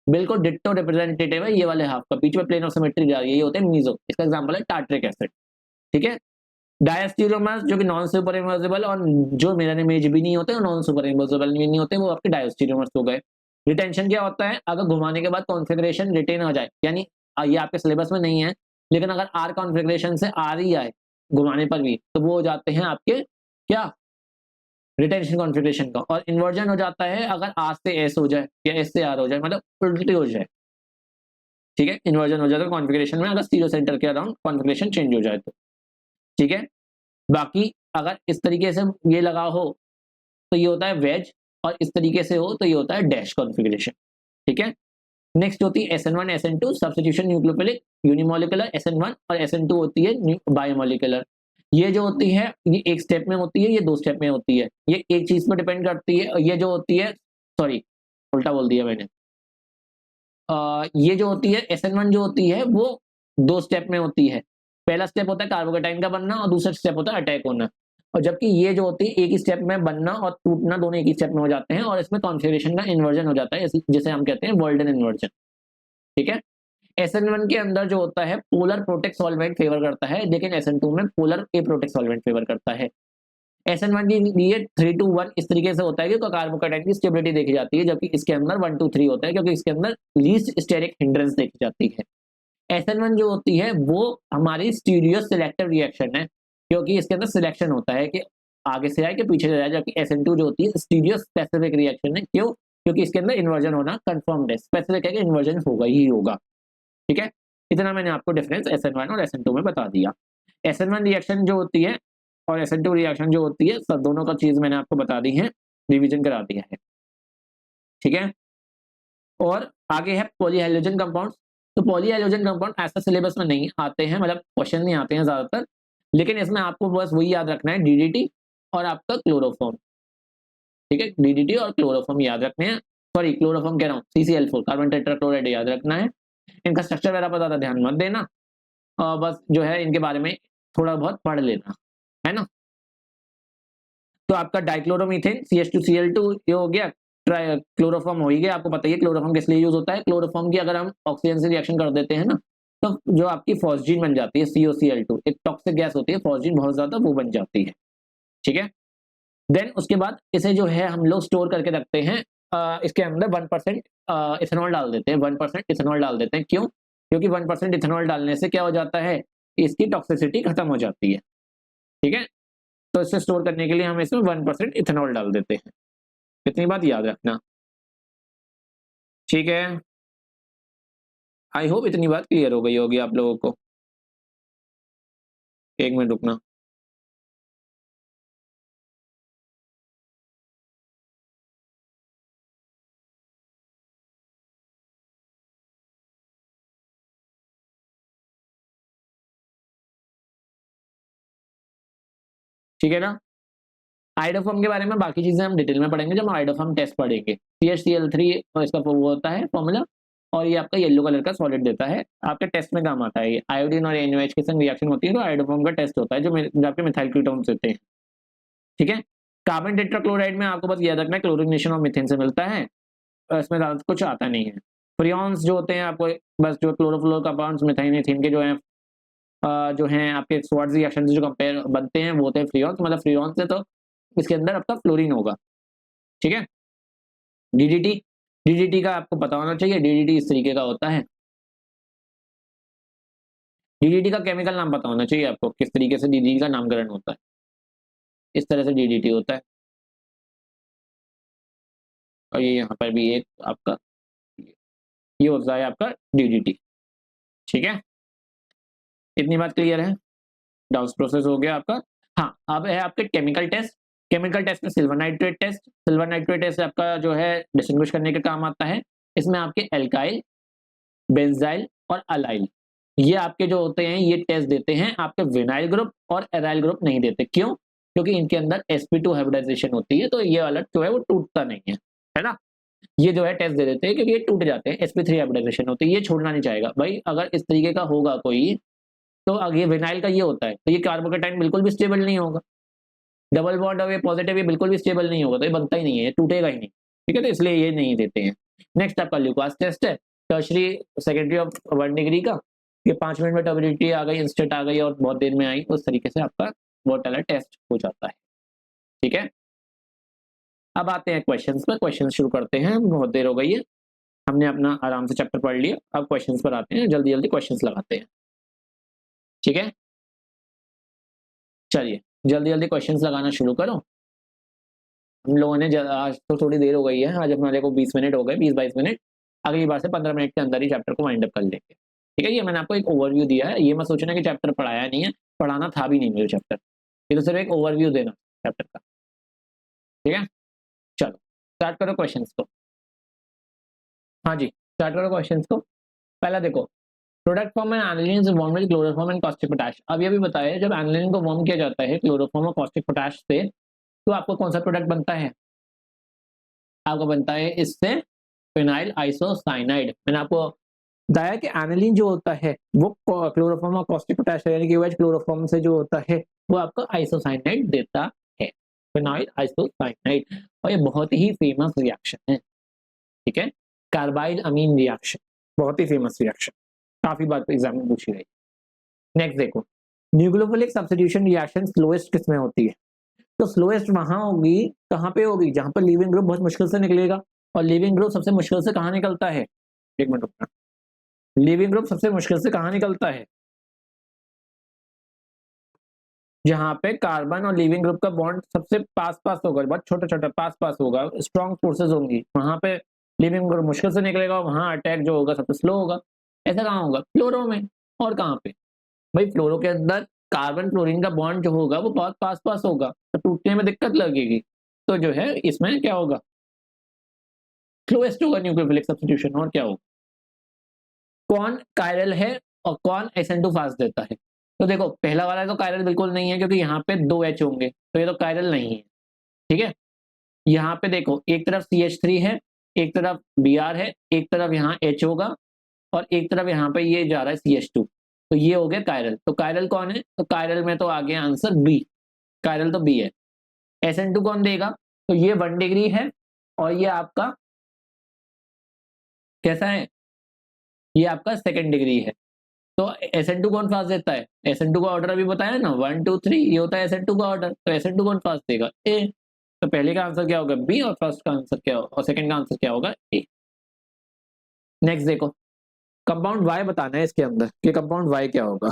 बिल्कुल डिट्टो रिप्रेजेंटेटिव है ये वाले हाफ का, बीच में प्लेन ऑफ सिमेट्री जा रही है, ये होते हैं मीजो। इसका एग्जांपल है टार्ट्रिक एसिड। ठीक है। डायस्टीरियोमर्स जो कि नॉन सुपर इमर्सिबल और जो मिरर इमेज भी नहीं होते और नॉन सुपर इमर्सिबल भी नहीं होते, वो आपके डायस्टीरियोमर्स हो गए। रिटेंशन क्या होता है, अगर घुमाने के बाद कॉन्फ़िगरेशन रिटेन हो जाए, यानी ये आपके सिलेबस में नहीं है, लेकिन अगर आर कॉन्फ़िगरेशन से आर ही आए घुमाने पर भी, तो वो हो जाते हैं आपके क्या, रिटेंशन कॉन्फ़िगरेशन का। और इन्वर्जन हो जाता है अगर आर से एस हो जाए या एस से आर हो जाए, मतलब उल्टी हो जाए। ठीक है, इन्वर्जन हो जाता है कॉन्फ़िगरेशन में अगर स्टीरियो सेंटर के अराउंड कॉन्फ़िगरेशन चेंज हो जाए तो। ठीक है। बाकी अगर इस तरीके से ये लगा हो तो ये होता है वेज, और इस तरीके से हो तो ये होता है डैश कॉन्फ़िगरेशन। ठीक है। नेक्स्ट होती है SN1 SN2 substitution nucleophilic unimolecular SN1, और SN2 होती है बायोमोलिकुलर। ये जो होती है ये एक स्टेप में होती है, ये दो स्टेप में होती है, ये एक चीज पर डिपेंड करती है। ये जो होती है, सॉरी उल्टा बोल दिया मैंने, ये जो होती है SN1 जो होती है वो दो स्टेप में होती है। पहला स्टेप होता है कार्बोकेटाइन का बनना और दूसरा स्टेप होता है अटैक होना, और जबकि ये जो होती है एक ही स्टेप में बनना और टूटना दोनों एक ही स्टेप में हो जाते हैं, और इसमें कॉन्फ़िगरेशन का इन्वर्जन हो जाता है, जिसे हम कहते हैं वॉल्डन इन्वर्जन। ठीक है। SN1 के अंदर जो होता है पोलर प्रोटेक्ट सॉल्वेंट फेवर करता है, लेकिन SN2 में पोलर ए प्रोटेक्ट सॉल्वेंट फेवर करता है। SN1 के लिए 3 to 1 इस तरीके से होता है कि कार्बोकेटाइन की स्टेबिलिटी देखी जाती है, जबकि इसके अंदर 1 to 3 होता है, क्योंकि इसके अंदर लीस्ट स्टेरिक हिंड्रेंस देखी जाती है। SN1 जो होती है वो हमारी स्टीरियो सिलेक्टिव रिएक्शन है, क्योंकि इसके अंदर सिलेक्शन होता है कि आगे से आए कि पीछे से आए, जबकि SN2 जो होती है स्टीरियो स्पेसिफिक रिएक्शन है। क्यों? क्योंकि इसके अंदर इन्वर्जन होना कंफर्म्ड है, स्पेसिफिक है कि इन्वर्जन होगा ही होगा। ठीक है। इतना मैंने आपको डिफरेंस SN1 और SN2 में बता दिया। SN1 रिएक्शन जो होती है और SN2 रिएक्शन जो होती है, सब दोनों का चीज मैंने आपको बता दी है, रिवीजन करा दिया है। ठीक है। और आगे है पॉलीहाइड्रोजन कंपाउंड। तो पॉलीहाइड्रोजन कंपाउंड ऐसा सिलेबस में नहीं आते हैं, मतलब क्वेश्चन नहीं आते हैं ज्यादातर, लेकिन इसमें आपको बस वही याद रखना है, DDT और आपका क्लोरोफॉर्म। ठीक है, DDT और क्लोरोफॉर्म याद रखने हैं, सॉरी क्लोरोफॉर्म कह रहा हूँ, CCl4 कार्बन टेट्राक्लोराइड याद रखना है। इनका स्ट्रक्चर वगैरह पता था, ध्यान मत देना, और बस जो है इनके बारे में थोड़ा बहुत पढ़ लेना, है ना। तो आपका डाइक्लोरोमीथेन CH2Cl2 ये हो गया, क्लोरोफॉर्म हो ही गया। आपको पता ही है क्लोरोफॉर्म किस लिए यूज होता है। क्लोरोफॉर्म की अगर हम ऑक्सीजन से रिएक्शन कर देते हैं ना, तो जो आपकी फॉस्जीन बन जाती है COCl2, एक टॉक्सिक गैस होती है फॉस्जीन बहुत ज्यादा, वो बन जाती है, ठीक है। देन उसके बाद इसे जो है हम लोग स्टोर करके रखते हैं, इसके अंदर 1% इथेनॉल डाल देते हैं, 1% इथेनॉल डाल देते हैं। क्यों? क्योंकि 1% इथेनॉल डालने से क्या हो जाता है, इसकी टॉक्सिसिटी खत्म हो जाती है, ठीक है। तो इसे स्टोर करने के लिए हम इसमें 1% इथेनॉल डाल देते हैं। इतनी बात याद रखना, ठीक है। आई होप इतनी बात क्लियर हो गई होगी आप लोगों को। एक मिनट रुकना। ठीक है ना। आइडोफॉर्म के बारे में बाकी चीजें हम डिटेल में पढ़ेंगे जब हम आइडोफॉर्म टेस्ट पढ़ेंगे। CHCl3 इसका वो होता है फॉर्मूला, और ये आपका येलो कलर का सॉलिड देता है, आपके टेस्ट में काम आता है। ये आयोडीन और NaOH के संग रिएक्शन होती है तो आइडोफॉर्म का टेस्ट होता है, जो आपके मिथाइल कीटोन्स देते हैं, ठीक है। कार्बन टेट्राक्लोराइड में आपको बस याद रखना है क्लोरीनेशन और मीथेन से मिलता है, इसमें ज्यादा कुछ आता नहीं है। फ्रियोन्स जो होते हैं आपको बस जो क्लोरोफ्लोरो कंपाउंड्स मिथाइन एथीन के जो हैं आपके स्वार्ट्ज रिएक्शन से जो कंपेयर बनते हैं वो होते हैं फ्रियोन्स, मतलब फ्रियोन्स से तो इसके अंदर आपका फ्लोरीन होगा, ठीक है। DDT, DDT का आपको पता होना चाहिए, DDT इस तरीके का होता है। DDT का केमिकल नाम पता होना चाहिए आपको, किस तरीके से DDT का नामकरण होता है। इस तरह से DDT होता है, और ये यहाँ पर भी एक आपका ये होता है आपका DDT, ठीक है। इतनी बात क्लियर है। डाउस प्रोसेस हो गया आपका। हाँ, अब है आपके केमिकल टेस्ट। केमिकल टेस्ट में silver nitrate test, silver nitrate test आपका जो है डिस्टिंग्विश करने के काम आता है। इसमें आपके एल्काइल, बेंजाइल और अलाइल, ये आपके जो होते हैं ये टेस्ट देते हैं, आपके विनाइल ग्रुप और एराइल ग्रुप नहीं देते। क्यों? क्योंकि इनके अंदर sp2 हाइब्रिडाइजेशन होती है, तो ये वाला जो है वो टूटता नहीं है ना। ये जो है टेस्ट दे देते हैं क्योंकि ये टूट जाते हैं, sp3 हाइब्रिडाइजेशन होती है, ये छोड़ना नहीं चाहेगा भाई। अगर इस तरीके का होगा कोई, तो आगे विनाइल का ये होता है, तो ये कार्बोकेटाइन बिल्कुल भी स्टेबल नहीं होगा। डबल बॉन्ड और ये पॉजिटिव ये बिल्कुल भी स्टेबल नहीं होगा, तो ये बनता ही नहीं है, ये टूटेगा ही नहीं, ठीक है। तो इसलिए ये नहीं देते हैं। नेक्स्ट आपका ल्यूकास टेस्ट है, टर्शरी सेकेंडरी ऑफ 1 डिग्री का। ये 5 मिनट में टर्बिडिटी आ गई, इंस्टेंट आ गई और बहुत देर में आई, उस तरीके से आपका वाटर टेस्ट हो जाता है, ठीक है। अब आते हैं क्वेश्चंस पर, क्वेश्चन शुरू करते हैं। बहुत देर हो गई है, हमने अपना आराम से चैप्टर पढ़ लिया, अब क्वेश्चंस पर आते हैं, जल्दी जल्दी क्वेश्चंस लगाते हैं, ठीक है। चलिए जल्दी जल्दी क्वेश्चंस लगाना शुरू करो। हम लोगों ने आज तो थोड़ी देर हो गई है, आज हमारे को 20 मिनट हो गए, 20-22 मिनट। अगली बार से 15 मिनट के अंदर ही चैप्टर को वाइंड अप कर लेंगे, ठीक है। ये मैंने आपको एक ओवरव्यू दिया है, ये मत सोचना कि चैप्टर पढ़ाया नहीं है, पढ़ाना था भी नहीं मुझे चैप्टर, ये तो सिर्फ एक ओवरव्यू देना चैप्टर का, ठीक है। चलो स्टार्ट करो क्वेश्चन को। हाँ जी, स्टार्ट करो क्वेश्चन को। पहला देखो, product form and aniline is warm with chloroform and caustic potash. अब ये भी बताया जब एनिलीन को वार्म किया जाता है क्लोरोफॉर्म और कास्टिक पोटैश से, तो आपको कौन सा प्रोडक्ट बनता है? आपको बनता है इससे फिनाइल आइसोसाइनाइड। मैंने आपको बताया कि एनिलीन जो होता है वो क्लोरोफॉर्म और कास्टिक पोटैश यानी कि OH क्लोरोफॉर्म से जो होता है वो आपको आइसोसाइनाइड देता है, फिनाइल आइसोसाइनाइड। और ये बहुत ही फेमस रिएक्शन है, ठीक है। कार्बाइल अमीन रिएक्शन, बहुत ही फेमस रिएक्शन, काफी बार एग्जाम में पूछी गई। नेक्स्ट देखो, न्यूक्लियोफिलिक सब्स्टिट्यूशन रिएक्शन स्लोएस्ट किसमें होती है? तो स्लोएस्ट वहां होगी, कहां पे होगी? जहां पर लीविंग ग्रुप बहुत मुश्किल से निकलेगा, और लीविंग ग्रुप सबसे मुश्किल से कहां निकलता है? एक मिनट रुकना, लीविंग ग्रुप सबसे मुश्किल से कहां निकलता है? जहां पे कार्बन और लीविंग ग्रुप का बॉन्ड सबसे पास पास होगा, बहुत छोटा छोटा पास पास होगा, स्ट्रॉन्ग फोर्सेस होंगी, वहां पे लिविंग ग्रुप मुश्किल से निकलेगा, वहां अटैक जो होगा सबसे स्लो होगा। ऐसा कहाँ होगा? फ्लोरो में। और कहाँ पे भाई? फ्लोरो के अंदर कार्बन फ्लोरीन का बॉन्ड जो होगा वो बहुत पास पास होगा, तो टूटने में दिक्कत लगेगी, तो जो है इसमें क्या होगा? स्लोएस्ट होगा न्यूक्लियोफिलिक सब्स्टिट्यूशन। और क्या होगा? कौन कायरल है और कौन SN2 फास्ट देता है? तो देखो पहला वाला तो कायरल बिल्कुल नहीं है, क्योंकि यहाँ पे 2 H होंगे, तो ये तो कायरल नहीं है, ठीक है। यहाँ पे देखो एक तरफ CH3 है, एक तरफ Br है, एक तरफ यहाँ H होगा, और एक तरफ यहाँ पे ये जा रहा है CH2, तो ये हो गया कायरल। तो कायरल कौन है? तो कायरल में तो आ गया आंसर बी, कायरल तो बी है। SN2 कौन देगा? तो ये 1 डिग्री है और ये आपका कैसा है? ये आपका 2nd डिग्री है। तो SN2 कौन फास्ट देता है? SN2 का ऑर्डर अभी बताया ना, 1 2 3, ये होता है SN2 का ऑर्डर। तो SN2 कौन फास्ट देगा? ए। तो पहले का आंसर क्या होगा? बी, और फर्स्ट का आंसर क्या होगा, और सेकंड का आंसर क्या होगा? ए। नेक्स्ट देखो, कंपाउंड वाई बताना है इसके अंदर कि कंपाउंड वाई क्या होगा।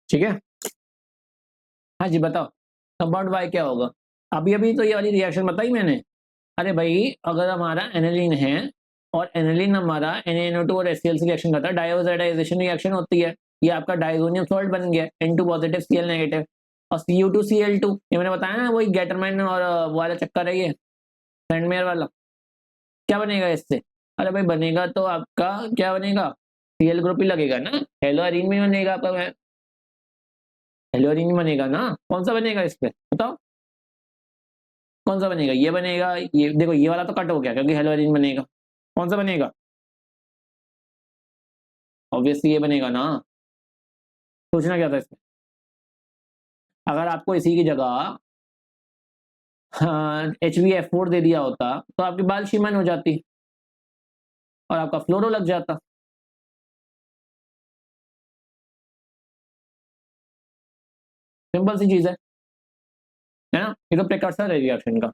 ठीक है, हाँ जी बताओ, कंपाउंड वाई क्या होगा? अभी अभी तो ये वाली रिएक्शन बताई मैंने। अरे भाई, अगर हमारा एनिलीन है और एनिलीन हमारा NaNO2 और HCl से रिएक्शन करता है, डाइऑक्साइडाइजेशन रिएक्शन होती है। ये आपका डाइजोनियम सॉल्ट बन गया, N2 पॉजिटिव Cl नेगेटिव, और Cu2Cl2, ये मैंने बताया ना, वही गेटरमैन और वो वाला चक्कर है ये, सेंडमेयर वाला। क्या बनेगा इससे? अरे भाई बनेगा तो आपका क्या बनेगा? Cl ग्रुप ही लगेगा ना, हेलोअरीन में बनेगा आपका, हेलोअरीन बनेगा ना। कौन सा बनेगा इस पे बताओ, कौन सा बनेगा? ये बनेगा, ये देखो ये वाला तो कट हो गया क्योंकि हेलोअरीन बनेगा। कौन सा बनेगा? ऑब्वियसली ये बनेगा ना। सोचना क्या था इसमें? अगर आपको इसी की जगह हाँ HbF4 दे दिया होता तो आपकी बाल शिमन हो जाती और आपका फ्लोरो लग जाता। सिंपल सी चीज है ना? ये तो प्रिकर्सर है रिएक्शन का।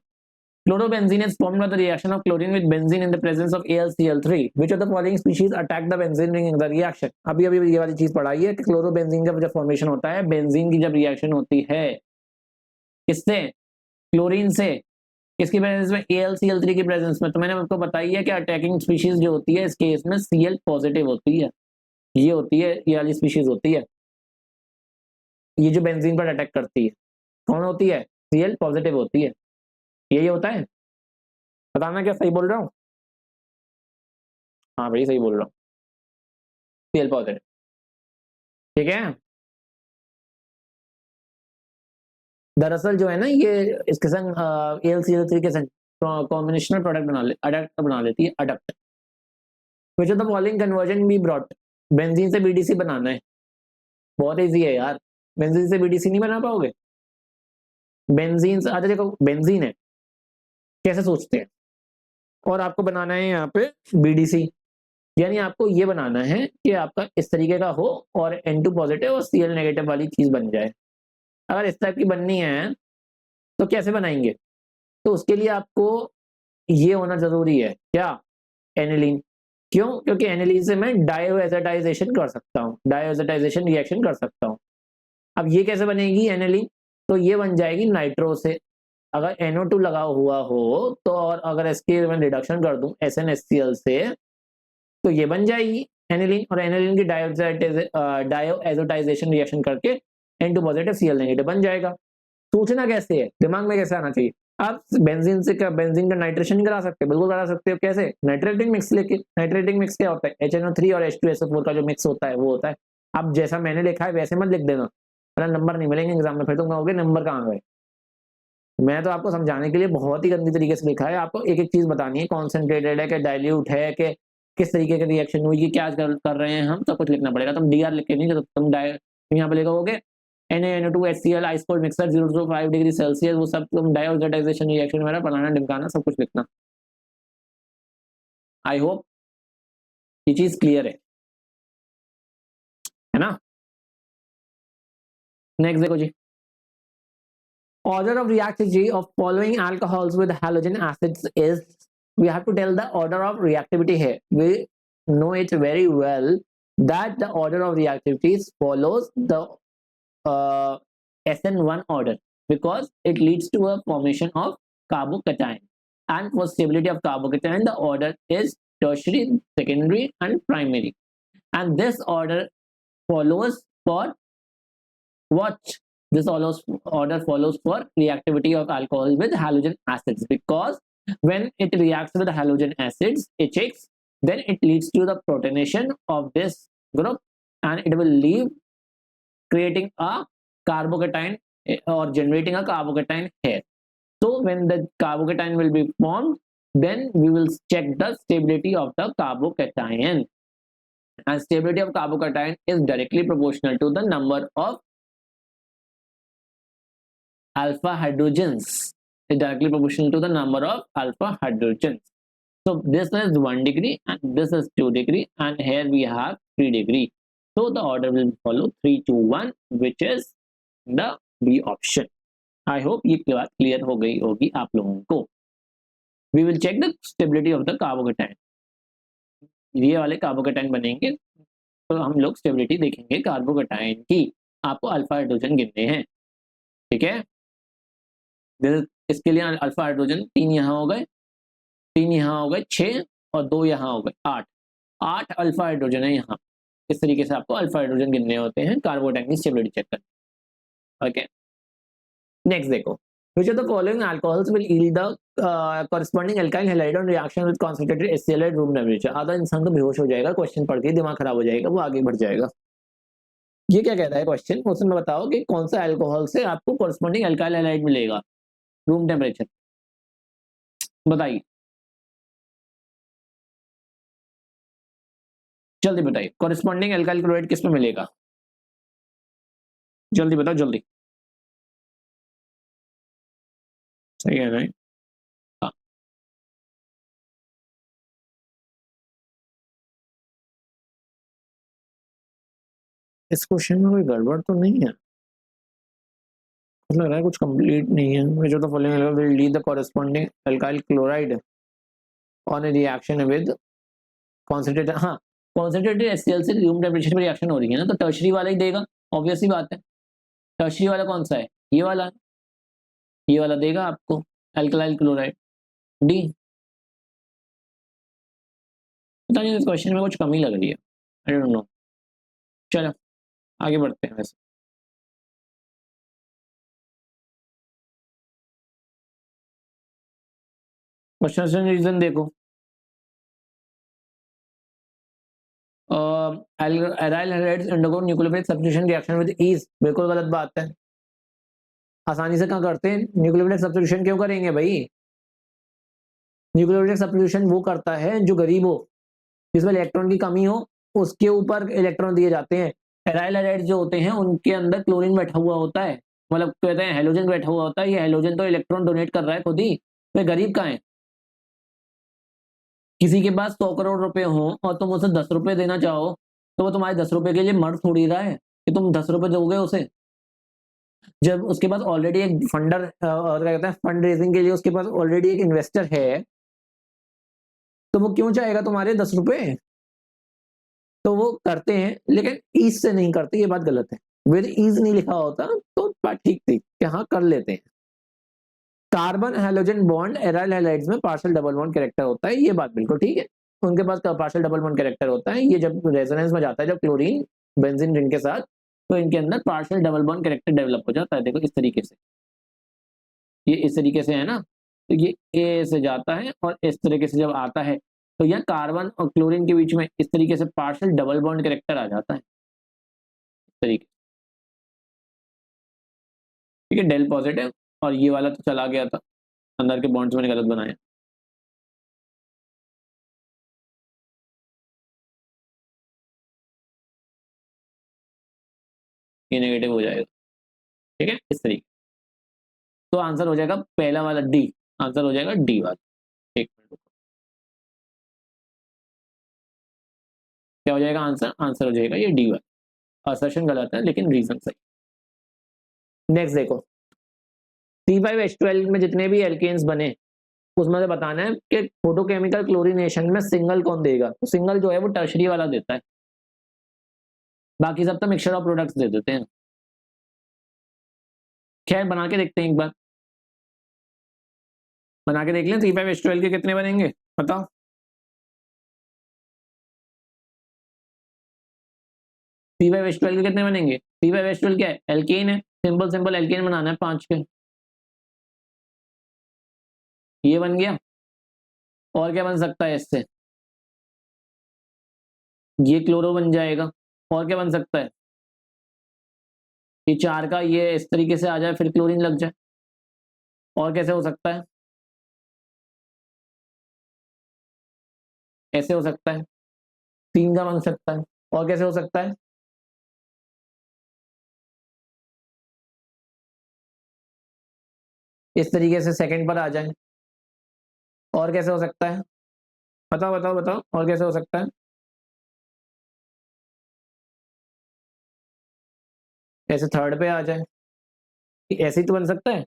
Chlorobenzene is formed by the reaction of chlorine with benzene in the presence of AlCl3. Which of the following species attack the benzene ring in the reaction? अभी अभी ये वाली चीज पढ़ाई है कि क्लोरोबेंजीन का जब फॉर्मेशन होता है, बेंजीन की जब रिएक्शन होती है किससे? क्लोरीन से। किसकी प्रेजेंस में? AlCl3 की प्रेजेंस में। तो मैंने आपको बताई है कि अटैकिंग स्पीशीज जो होती है इस केस में Cl पॉजिटिव होती है, ये होती है, ये वाली स्पीशीज होती है, ये जो बेंजीन पर अटैक करती है कौन होती है? Cl पॉजिटिव होती है। यही होता है, बताना क्या सही बोल रहा हूँ? हाँ भाई सही बोल रहा हूँ, Cl पॉजिटिव। ठीक है, दरअसल जो है ना ये इसके संग AlCl3 के संग कॉम्बिनेशनल प्रोडक्ट बना ले, अडक्ट बना लेती है, adduct. Which of the following conversion be brought? Benzene से BDC बनाना है, बहुत इजी है यार। बेंजीन से BDC नहीं बना पाओगे? बेंजीन से, अच्छा देखो बेंजीन है, कैसे सोचते हैं, और आपको बनाना है यहाँ पे BDC, यानी आपको ये बनाना है कि आपका इस तरीके का हो और N2 पॉजिटिव और Cl नेगेटिव वाली चीज बन जाए। अगर इस टाइप की बननी है तो कैसे बनाएंगे? तो उसके लिए आपको ये होना जरूरी है, क्या? एनिलीन। क्यों? क्योंकि एनिलीन से मैं डायोएजाटाइजेशन कर सकता हूँ, डायोएजाटाइजेशन रिएक्शन कर सकता हूँ। अब ये कैसे बनेगी एनिलीन? तो ये बन जाएगी नाइट्रो से। अगर NO2 लगा हुआ हो तो, और अगर इसके मैं रिडक्शन कर दूं SnHCl से, तो ये बन जाएगी एनिलीन, और एनिलीन की डायोएजाटाइजेशन रिएक्शन करके N2 पॉजिटिव Cl नेगेटिव बन जाएगा। सोचना कैसे है, दिमाग में कैसे आना चाहिए? आप बेंजीन से क्या बेंजीन का नाइट्रेशन नहीं करा सकते? बिल्कुल करा सकते हो। कैसे? नाइट्रेटिंग मिक्स लेके। नाइट्रेटिंग मिक्स क्या होता है? HNO3 और H2SO4 का जो मिक्स होता है वो होता है। अब जैसा मैंने लिखा है वैसे मत लिख देना, वरना नंबर नहीं मिलेंगे एग्जाम में, फिर तुम कहोगे नंबर कहाँ गए। मैं तो आपको समझाने के लिए बहुत ही गंदी तरीके से लिखा है, आपको एक एक चीज बतानी है, कॉन्सेंट्रेटेड है कि डाइल्यूट है कि किस तरीके की रिएक्शन हुई, क्या कर रहे हैं हम, सब कुछ लिखना पड़ेगा। तुम DR लिख के नहीं, तुम यहाँ पे लिखोगे NaNO2 HCl ice cold mixer 0 to 5 degree Celsius, वो सब तुम डायोऑक्साइडाइजेशन रिएक्शन वगैरह बनाना ढिमकाना सब कुछ लिखना। आई होप ये चीज क्लियर है ना? नेक्स्ट देखो जी, order of reactivity of following alcohols with halogen acids is, we have to tell the order of reactivity here. We know it very well that the order of reactivities follows the SN1 order, because it leads to a formation of carbocation, and for stability of carbocation the order is tertiary, secondary and primary, and this order follows for what? This order follows for reactivity of alcohol with halogen acids, because when it reacts with the halogen acids HX, then it leads to the protonation of this group, and it will leave creating a carbocation or generating a carbocation here. So when the carbocation will be formed, then we will check the stability of the carbocation. and stability of carbocation is directly proportional to the number of alpha hydrogens. Is directly proportional to the number of alpha hydrogens. So this is 1 degree and this is 2 degree and here we have 3 degree. So the order will follow 3, 2, 1, which is the B option. I hope ये बात clear हो गई होगी आप लोगों को. We will check the stability of the carbocation. ये वाले कार्बोकेटाइन बनेंगे तो हम लोग स्टेबिलिटी देखेंगे कार्बोकेटाइन की. आपको अल्फा हाइड्रोजन गिनने हैं, ठीक है. इसके लिए अल्फा हाइड्रोजन 3 यहाँ हो गए, 3 यहाँ हो गए, 6 और 2 यहाँ हो गए, 8 अल्फा हाइड्रोजन है यहाँ. इस तरीके से आपको अल्फा हाइड्रोजन गिनने होते हैं कार्बोकेटाइन की स्टेबिलिटी चेक करने. ओके, नेक्स्ट देखो. Which of the following alcohols will yield the corresponding alkyl halide on reaction with concentrated HCl at room temperature? आधा इंसान तो बेहोश हो जाएगा, क्वेश्चन पढ़ के दिमाग खराब हो जाएगा, वो आगे बढ़ जाएगा. ये क्या कहता है क्वेश्चन? उसमें बताओ कि कौन सा अल्कोहल से आपको corresponding alkyl halide मिलेगा रूम टेम्परेचर. बताइए, जल्दी बताइए. corresponding alkyl chloride किस में मिलेगा? जल्दी बताओ, जल्दी. सही है नहीं? हाँ. इस क्वेश्चन में कोई गड़बड़ तो नहीं है, लग रहा है कुछ कंप्लीट नहीं है. which of the following alcohol will lead the corresponding alkyl chloride on a reaction with concentrated. हाँ, concentrated HCl से रूम टेम्परेचर पर रिएक्शन हो रही है ना, तो टर्शरी वाला ही देगा, ऑब्वियस ही बात है. टर्शरी वाला कौन सा है? ये वाला. ये वाला देगा आपको अल्कलाइल क्लोराइड, डी. पता नहीं इस क्वेश्चन में कुछ कमी लग रही है, आई डोंट नो. चलो आगे बढ़ते हैं. वैसे क्वेश्चन रीजन देखो. Aryl hydrides undergo nucleophilic substitution reaction with ease. बिल्कुल गलत बात है. आसानी से कहाँ करते हैं न्यूक्लियोफिलिक सब्स्टिट्यूशन? क्यों करेंगे भाई? न्यूक्लियोफिलिक सब्स्टिट्यूशन वो करता है जो गरीब हो, जिसमें इलेक्ट्रॉन की कमी हो, उसके ऊपर इलेक्ट्रॉन दिए जाते हैं. एराइल हाइड्राइड्स जो होते हैं उनके अंदर क्लोरीन बैठा हुआ होता है, मतलब कहते हैं हेलोजन बैठा हुआ होता है. ये हेलोजन तो इलेक्ट्रॉन डोनेट कर रहा है खुद ही. वे गरीब कहाँ है? किसी के पास 100 करोड़ रुपए हो और तुम उसे 10 रुपए देना चाहो तो वो तुम्हारे 10 रुपए के लिए मर थोड़ी रहा है कि तुम 10 रुपए दोगे उसे. जब उसके पास ऑलरेडी एक फंडर और क्या कहते हैं फंड रेजिंग के लिए उसके पास ऑलरेडी एक इन्वेस्टर है, तो वो क्यों चाहेगा तुम्हारे 10 रुपए? तो वो करते हैं, लेकिन ईज से नहीं करते. ये बात गलत है. विद ईज नहीं लिखा होता तो बात ठीक थी कि हाँ कर लेते हैं. Carbon halogen bond aryl halides में पार्शियल डबल बॉन्ड कैरेक्टर होता है. ये बात बिल्कुल ठीक है, उनके पास पार्शियल डबल बॉन्ड कैरेक्टर होता है. ये जब रेजोनेंस में जाता है, जब क्लोरीन बेंजीन रिंग के साथ, तो इनके अंदर partial double bond character develop हो जाता है. देखो इस तरीके से, ये इस तरीके से है ना, तो ये ए से जाता है और इस तरीके से जब आता है तो यह कार्बन और क्लोरीन के बीच में इस तरीके से पार्शियल डबल बॉन्ड कैरेक्टर आ जाता है. इस तरीके, ठीक है. डेल पॉजिटिव और ये वाला तो चला गया था, अंदर के बॉन्ड्स मैंने गलत बनाया. ये नेगेटिव हो जाएगा, ठीक है. इस तरीके, तो आंसर हो जाएगा पहला वाला डी. आंसर हो जाएगा डी वाला. एक मिनट रुको, क्या हो जाएगा आंसर? आंसर हो जाएगा ये डी वाला. असर्शन गलत है लेकिन रीजन सही. नेक्स्ट देखो, C5H12 में जितने भी एल्केन्स बने उसमें से बताना है कि फोटोकेमिकल क्लोरीनेशन में सिंगल कौन देगा. तो सिंगल जो है वो टर्शरी वाला देता है, बाकी सब तो मिक्सचर ऑफ प्रोडक्ट्स दे देते हैं. खैर बना के देखते हैं एक बार, बना के देख लें. C5H12 के कितने बनेंगे बताओ. C5H12 के कितने बनेंगे? C5H12 क्या है? एल्केन है. सिंपल सिंपल एल्केन बनाना है 5 के. ये बन गया. और क्या बन सकता है इससे? ये क्लोरो बन जाएगा. और क्या बन सकता है? ये 4 का ये इस तरीके से आ जाए फिर क्लोरीन लग जाए. और कैसे हो सकता है? ऐसे हो सकता है. 3 का बन सकता है. और कैसे हो सकता है? इस तरीके से सेकंड पर आ जाए। और कैसे हो सकता है? बताओ बताओ बताओ, और कैसे हो सकता है? ऐसे थर्ड पे आ जाए, ऐसे ही तो बन सकता है।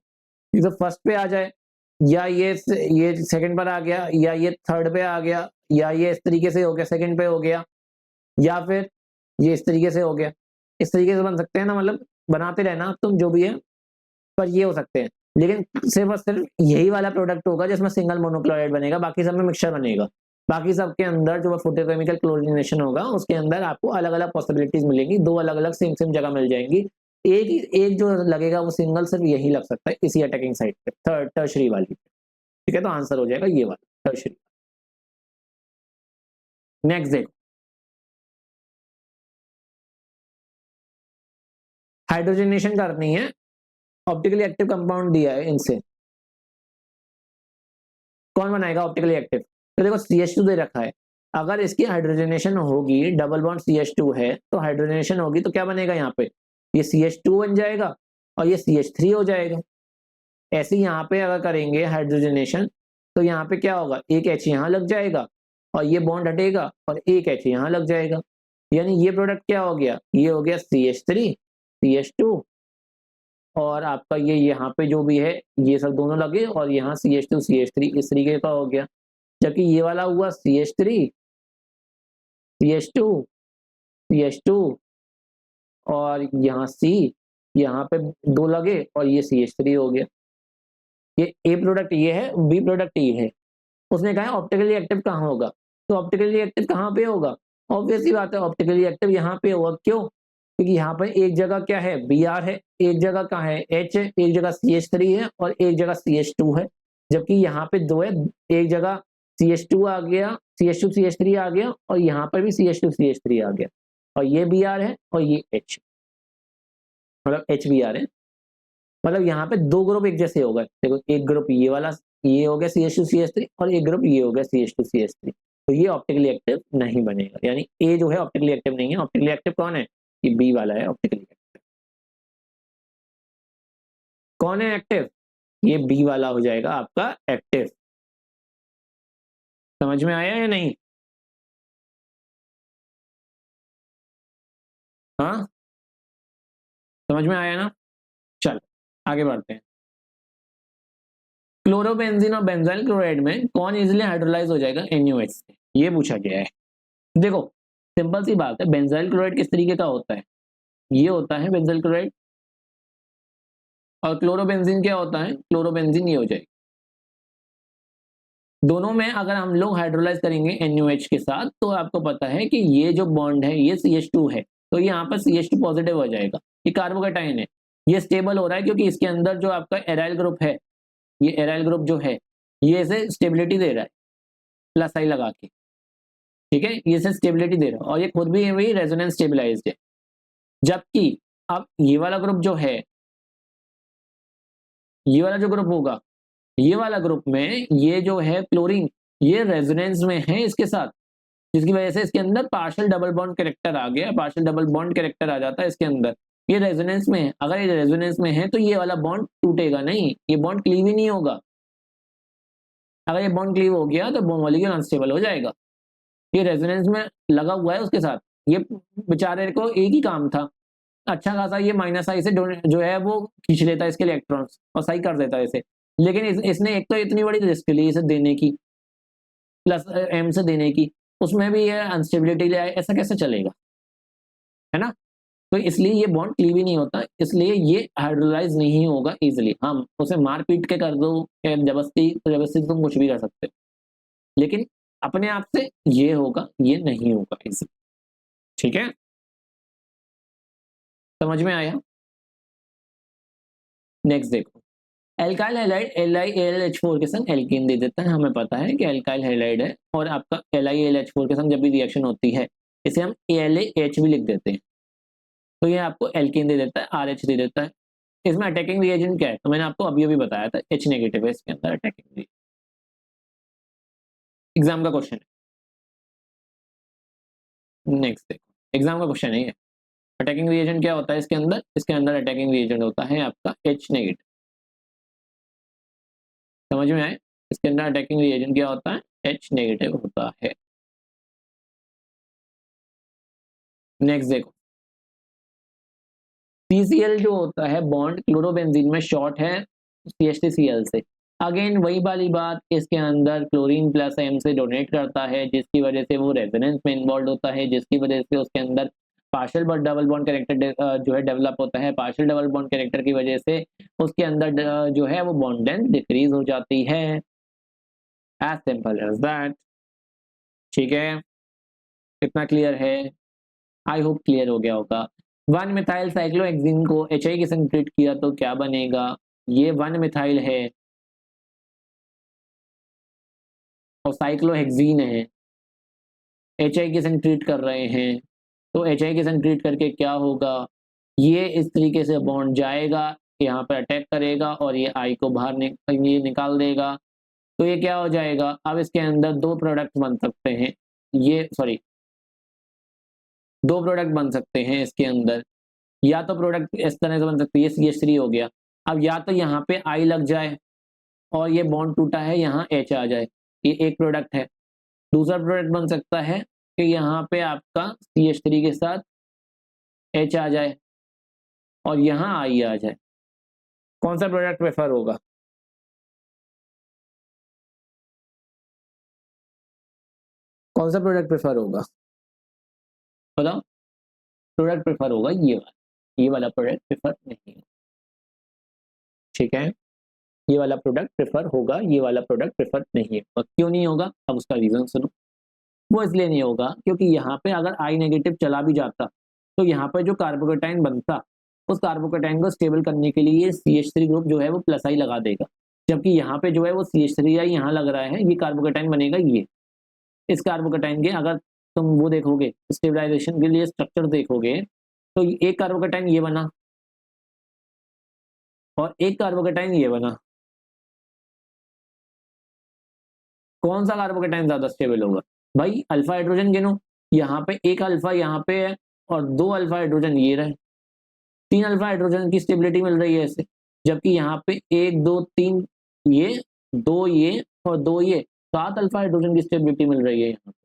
ये तो फर्स्ट पे आ जाए, या ये सेकंड पर आ गया, या ये थर्ड पे आ गया, या ये इस तरीके से हो गया सेकंड पे हो गया, या फिर ये इस तरीके से हो गया। इस तरीके से बन सकते हैं ना, मतलब बनाते रहना तुम जो भी है, पर ये हो सकते हैं। लेकिन सिर्फ और सिर्फ यही वाला प्रोडक्ट होगा जिसमें सिंगल मोनोक्लोराइड बनेगा, बाकी सब में मिक्सचर बनेगा। बाकी सबके अंदर जो फोटोकेमिकल क्लोरीनेशन होगा उसके अंदर आपको अलग अलग पॉसिबिलिटीज मिलेंगी, दो अलग अलग सेम सेम जगह मिल जाएंगी। एक जो लगेगा वो सिंगल सिर्फ यही लग सकता है इसी अटैकिंग साइड पे, टर्शरी वाली। ठीक है, तो आंसर हो जाएगा ये वाला टर्शरी। नेक्स्ट देखो, हाइड्रोजनेशन करनी है, ऑप्टिकली एक्टिव कंपाउंड दिया है इनसे, कौन बनाएगा ऑप्टिकली एक्टिव? तो देखो CH2 दे रखा है, अगर इसकी हाइड्रोजनेशन होगी, डबल बॉन्ड CH2 है तो हाइड्रोजनेशन होगी तो क्या बनेगा यहाँ पे? ये CH2 बन जाएगा और ये CH3 हो जाएगा। ऐसे यहाँ पे अगर करेंगे हाइड्रोजनेशन तो यहाँ पे क्या होगा, एक H यहाँ लग जाएगा और ये बॉन्ड हटेगा और एक H यहाँ लग जाएगा। यानी ये प्रोडक्ट क्या हो गया, ये हो गया CH3 CH2, और आपका ये यहाँ पे जो भी है ये सब दोनों लगे और यहाँ CH2 CH3 इस तरीके का हो गया। जबकि ये वाला हुआ CH3 CH2 CH2 और यहाँ C, यहाँ पे दो लगे और ये CH3 हो गया। ये A प्रोडक्ट ये है, B प्रोडक्ट ये है। उसने कहा ऑप्टिकली एक्टिव कहाँ होगा, तो ऑप्टिकली एक्टिव कहाँ पे होगा? ऑब्वियस सी बात है, ऑप्टिकली एक्टिव यहाँ पे होगा। क्यों? क्योंकि यहाँ पर एक जगह क्या है, Br है, एक जगह कहाँ है H है, एक जगह CH3 है और एक जगह CH2 है। जबकि यहाँ पे दो है, एक जगह CH2 आ गया, CH2 CH3 आ गया और यहाँ पर भी CH2 CH3 आ गया, और ये Br है और ये H, मतलब HBr है। मतलब यहाँ पे दो ग्रुप एक जैसे हो गए। देखो एक ग्रुप ये वाला, ये हो गया CH2 CH3 और एक ग्रुप ये हो गया CH2 CH3, तो ये ऑप्टिकली एक्टिव नहीं बनेगा। यानी ए जो है ऑप्टिकली एक्टिव नहीं है। ऑप्टिकली एक्टिव कौन है? ये बी वाला है ऑप्टिकली एक्टिव। कौन है एक्टिव? ये बी वाला हो जाएगा आपका एक्टिव। समझ में आया या नहीं? हाँ, समझ में आया ना? चल आगे बढ़ते हैं। क्लोरोबेंजीन और बेंजाइल क्लोराइड में कौन इजिली हाइड्रोलाइज हो जाएगा NaOH से, ये पूछा गया है। देखो सिंपल सी बात है, बेंजाइल क्लोराइड किस तरीके का होता है, ये होता है बेंजाइल क्लोराइड। और क्लोरोबेंजीन क्या होता है, क्लोरोबेंजीन ये हो जाएगा। दोनों में अगर हम लोग हाइड्रोलाइज करेंगे NaOH के साथ तो आपको पता है कि ये जो बॉन्ड है ये CH2 है, तो यहाँ पर CH2 पॉजिटिव हो जाएगा। ये कार्बोकेटाइन है, ये स्टेबल हो रहा है क्योंकि इसके अंदर जो आपका एराइल ग्रुप है, ये एराइल ग्रुप जो है ये इसे स्टेबिलिटी दे रहा है, प्लस आई लगा के। ठीक है, ये इसे स्टेबिलिटी दे रहा है और ये खुद भी वही रेजोनेंस स्टेबिलाईज्ड है। जबकि अब ये वाला ग्रुप जो है, ये वाला जो ग्रुप होगा, ये वाला ग्रुप में ये जो है क्लोरीन, ये रेजोनेंस में है इसके साथ, जिसकी वजह से इसके अंदर पार्शियल डबल बॉन्ड कैरेक्टर आ गया। पार्शियल डबल बॉन्ड कैरेक्टर आ जाता है इसके अंदर। ये रेजोनेंस में है, अगर ये रेजोनेंस में है तो ये वाला बॉन्ड टूटेगा नहीं, ये बॉन्ड क्लीव ही नहीं होगा। अगर ये बॉन्ड क्लीव हो गया तो मॉलिक्यूल अनस्टेबल हो जाएगा। ये रेजोनेंस में लगा हुआ है उसके साथ, ये बेचारे को एक ही काम था, अच्छा खासा ये माइनस आई से जो है वो खींच लेता है इसके इलेक्ट्रॉन्स और सही कर देता है इसे। लेकिन इसने एक तो इतनी बड़ी रिस्क ली इसे देने की, प्लस M से देने की, उसमें भी ये अनस्टेबिलिटी ले आए, ऐसा कैसे चलेगा, है ना? तो इसलिए ये बॉन्ड क्लीव ही नहीं होता, इसलिए ये हाइड्रोलाइज नहीं होगा इजिली। हम उसे मार पीट के कर दो जबरदस्ती, तो जबरदस्ती तुम कुछ भी कर सकते हो, लेकिन अपने आप से ये होगा, ये नहीं होगा इजिली। ठीक है, समझ में आया? नेक्स्ट देखो, एल्काइल हैलाइड LiAlH4 के संग एल्कीन दे देता है। हमें पता है कि एल्काइल हैलाइड है और आपका LiAlH4 के संग जब भी रिएक्शन होती है इसे हम AlAH भी लिख देते हैं, तो ये आपको एल्कीन दे देता है, RH दे देता है। इसमें अटैकिंग रिएजेंट क्या है, तो मैंने आपको अभी अभी बताया था H नेगेटिव है इसके अंदर अटैकिंग। एग्जाम का क्वेश्चन है। नेक्स्ट देखो, एग्जाम का क्वेश्चन नहीं है। अटैकिंग रिएजेंट क्या होता है इसके अंदर? इसके अंदर अटैकिंग रिएजेंट होता है आपका H नेगेटिव। समझ में आए? इसके अंदर अटैकिंग रिएजेंट क्या होता है? H नेगेटिव होता है। नेक्स्ट देखो, CCl जो होता है बॉन्ड क्लोरोबेंजीन में शॉर्ट है CH3Cl से। अगेन वही वाली बात, इसके अंदर क्लोरीन प्लस M से डोनेट करता है, जिसकी वजह से वो रेजोनेंस में इन्वॉल्व होता है, जिसकी वजह से उसके अंदर पार्शियल डबल बॉन्ड कैरेक्टर जो है डेवलप होता है। पार्शियल डबल बॉन्ड कैरेक्टर की वजह से उसके अंदर जो है वो बॉन्ड लेंथ डिक्रीज हो जाती है। As simple as that. ठीक है, कितना क्लियर है? आई होप क्लियर हो गया होगा। 1 मिथाइल साइक्लोहेक्सीन को HI के संग ट्रीट किया तो क्या बनेगा? ये 1 मिथाइल है और साइक्लोहेक्सीन है, HI के संग ट्रीट कर रहे हैं, तो HI के संग ट्रीट करके क्या होगा? ये इस तरीके से बॉन्ड जाएगा, यहाँ पर अटैक करेगा और ये I को बाहर ये निकाल देगा। तो ये क्या हो जाएगा? अब इसके अंदर दो प्रोडक्ट बन सकते हैं, ये सॉरी दो प्रोडक्ट बन सकते हैं इसके अंदर। या तो प्रोडक्ट इस तरह से बन सकती है, CH3 हो गया। अब या तो यहाँ पे I लग जाए और ये बॉन्ड टूटा है, यहाँ H आ जाए, ये एक प्रोडक्ट है। दूसरा प्रोडक्ट बन सकता है कि यहाँ पे आपका CH3 के साथ H आ जाए और यहाँ I आ जाए। कौन सा प्रोडक्ट प्रेफर होगा? कौन सा प्रोडक्ट प्रेफर होगा बताओ? प्रोडक्ट प्रेफर होगा ये वाला प्रोडक्ट प्रेफर नहीं है। ठीक है, ये वाला प्रोडक्ट प्रेफर होगा, ये वाला प्रोडक्ट प्रेफर नहीं है। और क्यों नहीं होगा? अब उसका रीजन सुनो। वो इसलिए नहीं होगा क्योंकि यहाँ पे अगर I नेगेटिव चला भी जाता तो यहाँ पर जो कार्बोकेटाइन बनता, उस कार्बोकेटाइन को स्टेबल करने के लिए CH3 ग्रुप जो है वो प्लस I लगा देगा। जबकि यहाँ पे जो है वो CH3I यहाँ लग रहा है, ये कार्बोकेटाइन बनेगा ये। इस कार्बोकेटाइन के अगर तुम वो देखोगे स्टेबलाइजेशन के लिए स्ट्रक्चर देखोगे तो एक कार्बोकेटाइन ये बना और एक कार्बोकेटाइन ये बना। कौन सा कार्बोकेटाइन ज्यादा स्टेबल होगा? भाई अल्फा हाइड्रोजन गिनो, यहाँ पे एक अल्फा यहाँ पे है और दो अल्फा हाइड्रोजन ये रहे, 3 अल्फा हाइड्रोजन की स्टेबिलिटी मिल रही है इससे। जबकि यहाँ पे 1 2 3 ये, 2 ये और 2 ये, 7 अल्फा हाइड्रोजन की स्टेबिलिटी मिल रही है यहाँ पे।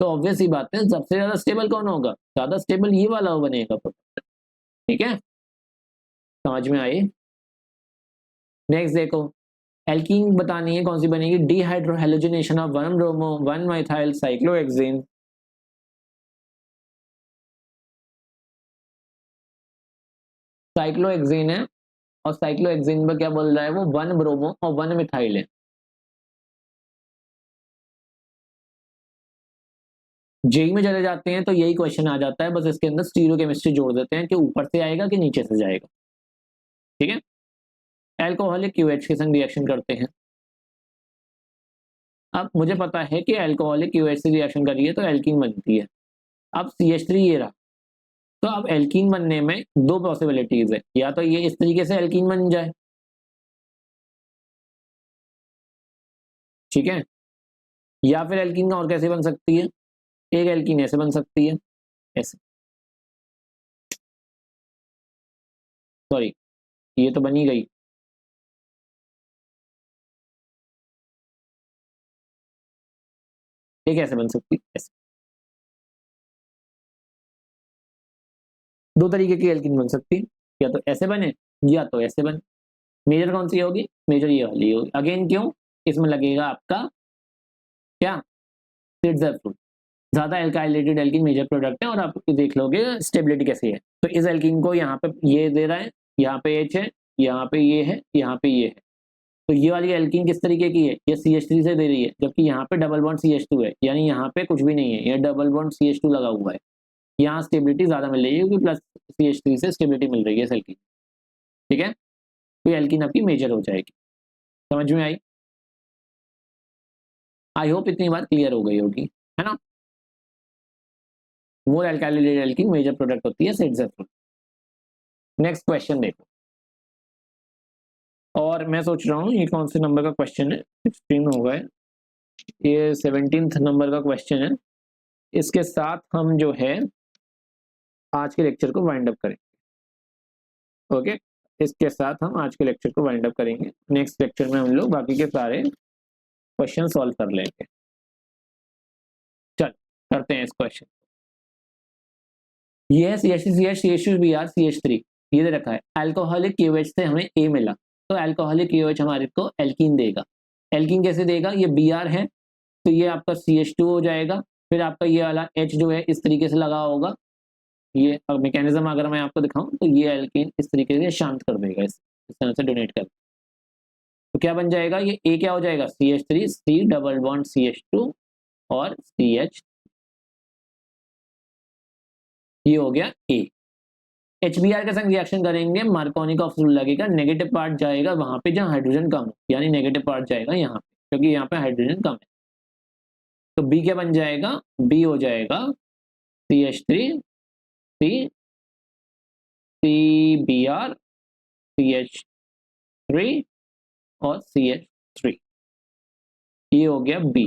तो ऑब्वियस ही बात है सबसे ज्यादा स्टेबल कौन होगा? ज्यादा स्टेबल ये वाला बनेगा। ठीक है, समझ में आई? नेक्स्ट देखो, एल्कीन बतानी है, कौन सी बनेगी? Dehydrohalogenation of 1 bromo 1 methyl cyclohexane. Cyclohexane है और साइक्लोहेक्सेन में क्या बोल रहा है वो? 1 ब्रोमो और 1 मिथाइल है। जेई में चले जाते हैं तो यही क्वेश्चन आ जाता है, बस इसके अंदर स्टीरियोकेमिस्ट्री जोड़ देते हैं कि ऊपर से आएगा कि नीचे से जाएगा। ठीक है, एल्कोहलिक QH के संग रिएक्शन करते हैं। अब मुझे पता है कि एल्कोहलिक QH से रिएक्शन करिए तो एल्कीन बनती है। अब CH3 ये रहा, तो अब एल्कीन बनने में दो पॉसिबिलिटीज है, या तो ये इस तरीके से एल्कीन बन जाए, ठीक है, या फिर एल्कीन और कैसे बन सकती है? एक एल्कीन ऐसे बन सकती है, ऐसे, सॉरी ये तो बनी गई, एक ऐसे बन सकती है, ऐसे। दो तरीके की एल्कीन बन सकती है, या तो ऐसे बने या तो ऐसे बने। मेजर कौन सी होगी? मेजर ये वाली होगी। अगेन क्यों? इसमें लगेगा आपका क्या? सिट्जर फ्रूट। ज्यादा एल्काइलेटेड एल्कीन मेजर प्रोडक्ट है और आप देख लोगे स्टेबिलिटी कैसी है। तो इस एल्कीन को यहाँ पे ये दे रहा है, यहाँ पे H है, यहाँ पे ये है, यहाँ पे ये है। तो ये वाली एल्कीन किस तरीके की है? ये CH3 से दे रही है, जबकि यहाँ पे डबल बॉन्ड CH2 है, यानी यहाँ पे कुछ भी नहीं है, ये डबल बॉन्ड CH2 लगा हुआ है। यहाँ स्टेबिलिटी ज्यादा मिल रही है क्योंकि प्लस CH3 से स्टेबिलिटी मिल रही है इस एल्कीन। ठीक है, तो एल्कीन आपकी मेजर हो जाएगी। समझ में आई? आई होप इतनी बात क्लियर हो गई होगी, है ना? मोर एल्काइलेटेड एल्कीन मेजर प्रोडक्ट होती है सिट्जर फ्रूट। नेक्स्ट क्वेश्चन देखो, और मैं सोच रहा हूँ ये कौन से नंबर का क्वेश्चन है? 16 हो गए, ये 17th नंबर का क्वेश्चन है। इसके साथ हम जो है आज के लेक्चर को वाइंड अप करेंगे। ओके, इसके साथ हम आज के लेक्चर को वाइंड अप करेंगे। नेक्स्ट लेक्चर में हम लोग बाकी के सारे क्वेश्चन सॉल्व कर लेंगे। चल करते हैं इस क्वेश्चन। ये है CH2Br CH3, ये दे रखा है। अल्कोहलिक KOH से हमें A मिला, तो अल्कोहलिक KOH हमारे को एल्कीन देगा। एल्कीन कैसे देगा? ये Br है तो ये आपका CH2 हो जाएगा, फिर आपका ये वाला H जो है इस तरीके से लगा होगा। ये मैकेनिज्म अगर मैं आपको दिखाऊं तो ये एल्कीन इस तरीके से शांत कर देगा, इस तरह से डोनेट कर। तो क्या बन जाएगा? ये A क्या हो जाएगा? CH3 C double bond CH2 और CH, ये हो गया A। HBr के संग रिएक्शन करेंगे, मार्कोनी ऑफ रूल लगेगा, नेगेटिव पार्ट जाएगा वहां पे जहां हाइड्रोजन कम हो, यानी नेगेटिव पार्ट जाएगा यहाँ पे, क्योंकि यहाँ पे हाइड्रोजन कम है। तो B क्या बन जाएगा? B हो जाएगा CH3 C CBr CH3 और CH3, ये हो गया B।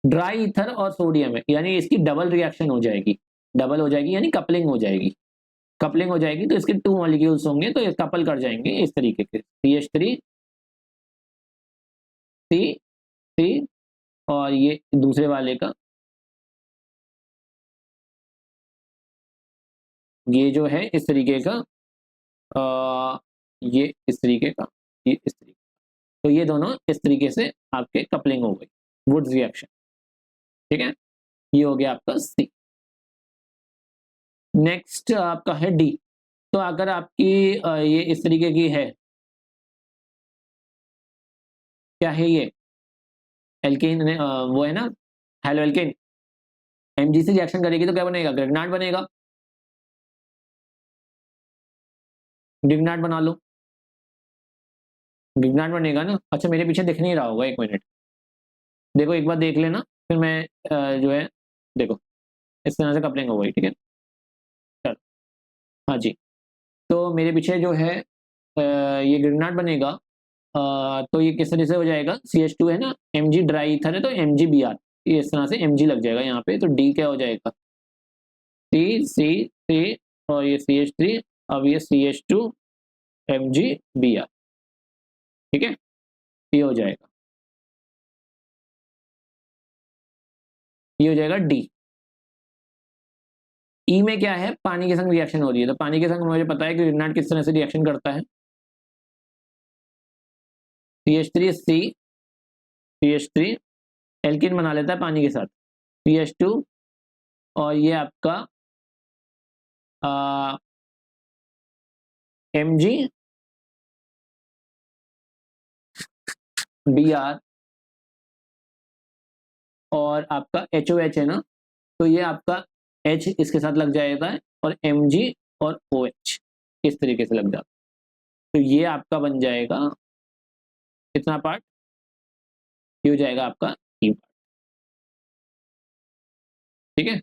ड्राई ईथर और सोडियम है, यानी इसकी डबल रिएक्शन हो जाएगी, डबल हो जाएगी यानी कपलिंग हो जाएगी। कपलिंग हो जाएगी तो इसके 2 मॉलिक्यूल्स होंगे तो ये कपल कर जाएंगे इस तरीके से, CH3 C C और ये दूसरे वाले का, ये जो है इस तरीके का, ये इस तरीके का, ये इस तरीके, तो ये दोनों इस तरीके से आपके कपलिंग हो गई, वुड्स रिएक्शन। ठीक है, ये हो गया आपका C। नेक्स्ट आपका है D। तो अगर आपकी ये इस तरीके की है, क्या है ये? एल्केन, वो है ना हेलो एल्केन, Mg से रिएक्शन करेगी तो क्या बनेगा? ग्रिग्नार्ड बनेगा। ग्रिग्नार्ड बना लो, ग्रिग्नार्ड बनेगा ना। अच्छा मेरे पीछे दिख नहीं रहा होगा, एक मिनट देखो, एक बार देख लेना, फिर मैं जो है देखो इस तरह से कपलिंग हो गई। ठीक है, चल हाँ जी, तो मेरे पीछे जो है ये ग्रिग्नार्ड बनेगा। तो ये किस तरह से हो जाएगा? CH2 है ना, Mg ड्राई ईथर है तो MgBr, ये इस तरह से Mg लग जाएगा यहाँ पे, तो D क्या हो जाएगा? C और ये CH3, अब ये CH2 MgBr। ठीक है, ये हो जाएगा, ये हो जाएगा D। ई में क्या है? पानी के संग रिएक्शन हो रही है, तो पानी के संग मुझे पता है कि ग्रिग्नार्ड किस तरह से रिएक्शन करता है। CH3 CH3 एल्किन बना लेता है पानी के साथ, CH2 और ये आपका MgBr और आपका HOH है ना, तो ये आपका H इसके साथ लग जाएगा और Mg और OH इस तरीके से लग जाता है। तो ये आपका बन जाएगा कितना पार्ट? ये हो जाएगा आपका E पार्ट। ठीक है,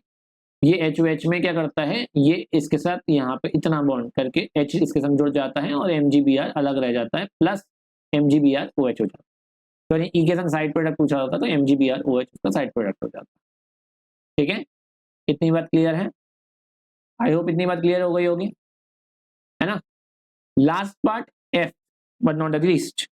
ये HOH में क्या करता है? ये इसके साथ यहाँ पे इतना बॉन्ड करके H इसके साथ जुड़ जाता है और MgBr अलग रह जाता है, प्लस MgBr OH हो जाता है। तो E के संग साइड प्रोडक्ट पूछा होता तो MgBr OH उसका साइड प्रोडक्ट हो जाता है। ठीक है, इतनी बात क्लियर है? आई होप इतनी बात क्लियर हो गई होगी, है ना। Last part F but not the least.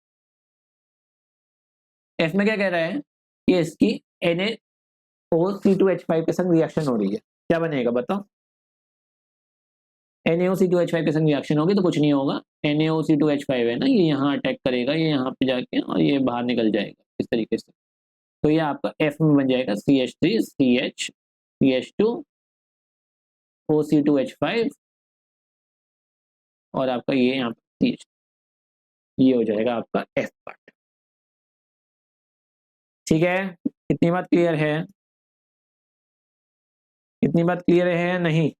F में क्या कह रहा है कि इसकी NaOC2H5 के संग रिएक्शन हो रही है, क्या बनेगा बताओ? NaOC2H5 के संग रिएक्शन होगी तो कुछ नहीं होगा, NaOC2H5 है ना, ये यहाँ अटैक करेगा, ये यहाँ पे जाके और ये बाहर निकल जाएगा इस तरीके से। तो ये आपका F में बन जाएगा CH3 CH CH2 OC2H5 और आपका ये यहाँ पे CH, ये हो जाएगा आपका F पार्ट। ठीक है, इतनी बात क्लियर है? इतनी बात क्लियर है नहीं?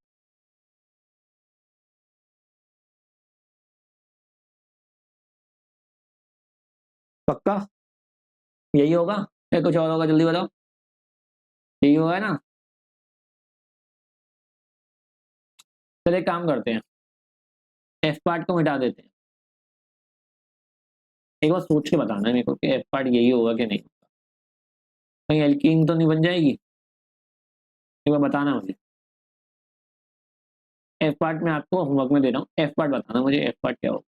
पक्का यही होगा या कुछ और होगा? जल्दी बताओ, यही होगा ना? चलिए काम करते हैं, F पार्ट को मिटा देते हैं। एक बार सोच के बताना है मेरे को कि F पार्ट यही होगा कि नहीं, कहीं एल्कीन तो नहीं बन जाएगी? एक बार बताना मुझे। एफ पार्ट में आपको होमवर्क में दे रहा हूँ, एफ पार्ट बताना मुझे, एफ पार्ट क्या हो,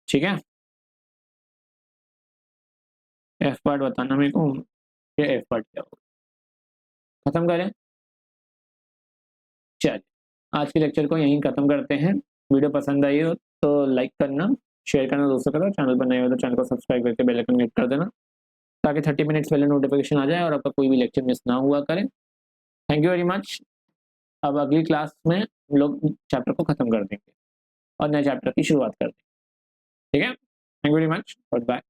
ठीक है। एफ पार्ट बताना मेरे को, ये एफ पार्ट क्या हो। खत्म करें, चलिए आज के लेक्चर को यहीं खत्म करते हैं। वीडियो पसंद आई हो तो लाइक करना, शेयर करना दोस्तों के साथ, चैनल पर नए हो तो चैनल को सब्सक्राइब करके बेल आइकन क्लिक कर देना, ताकि 30 मिनट्स पहले नोटिफिकेशन आ जाए और आपका कोई भी लेक्चर मिस ना हुआ करे। Thank you very much. अब अगली क्लास में हम लोग चैप्टर को खत्म कर देंगे और नए चैप्टर की शुरुआत कर देंगे, ठीक है। Thank you very much, good bye.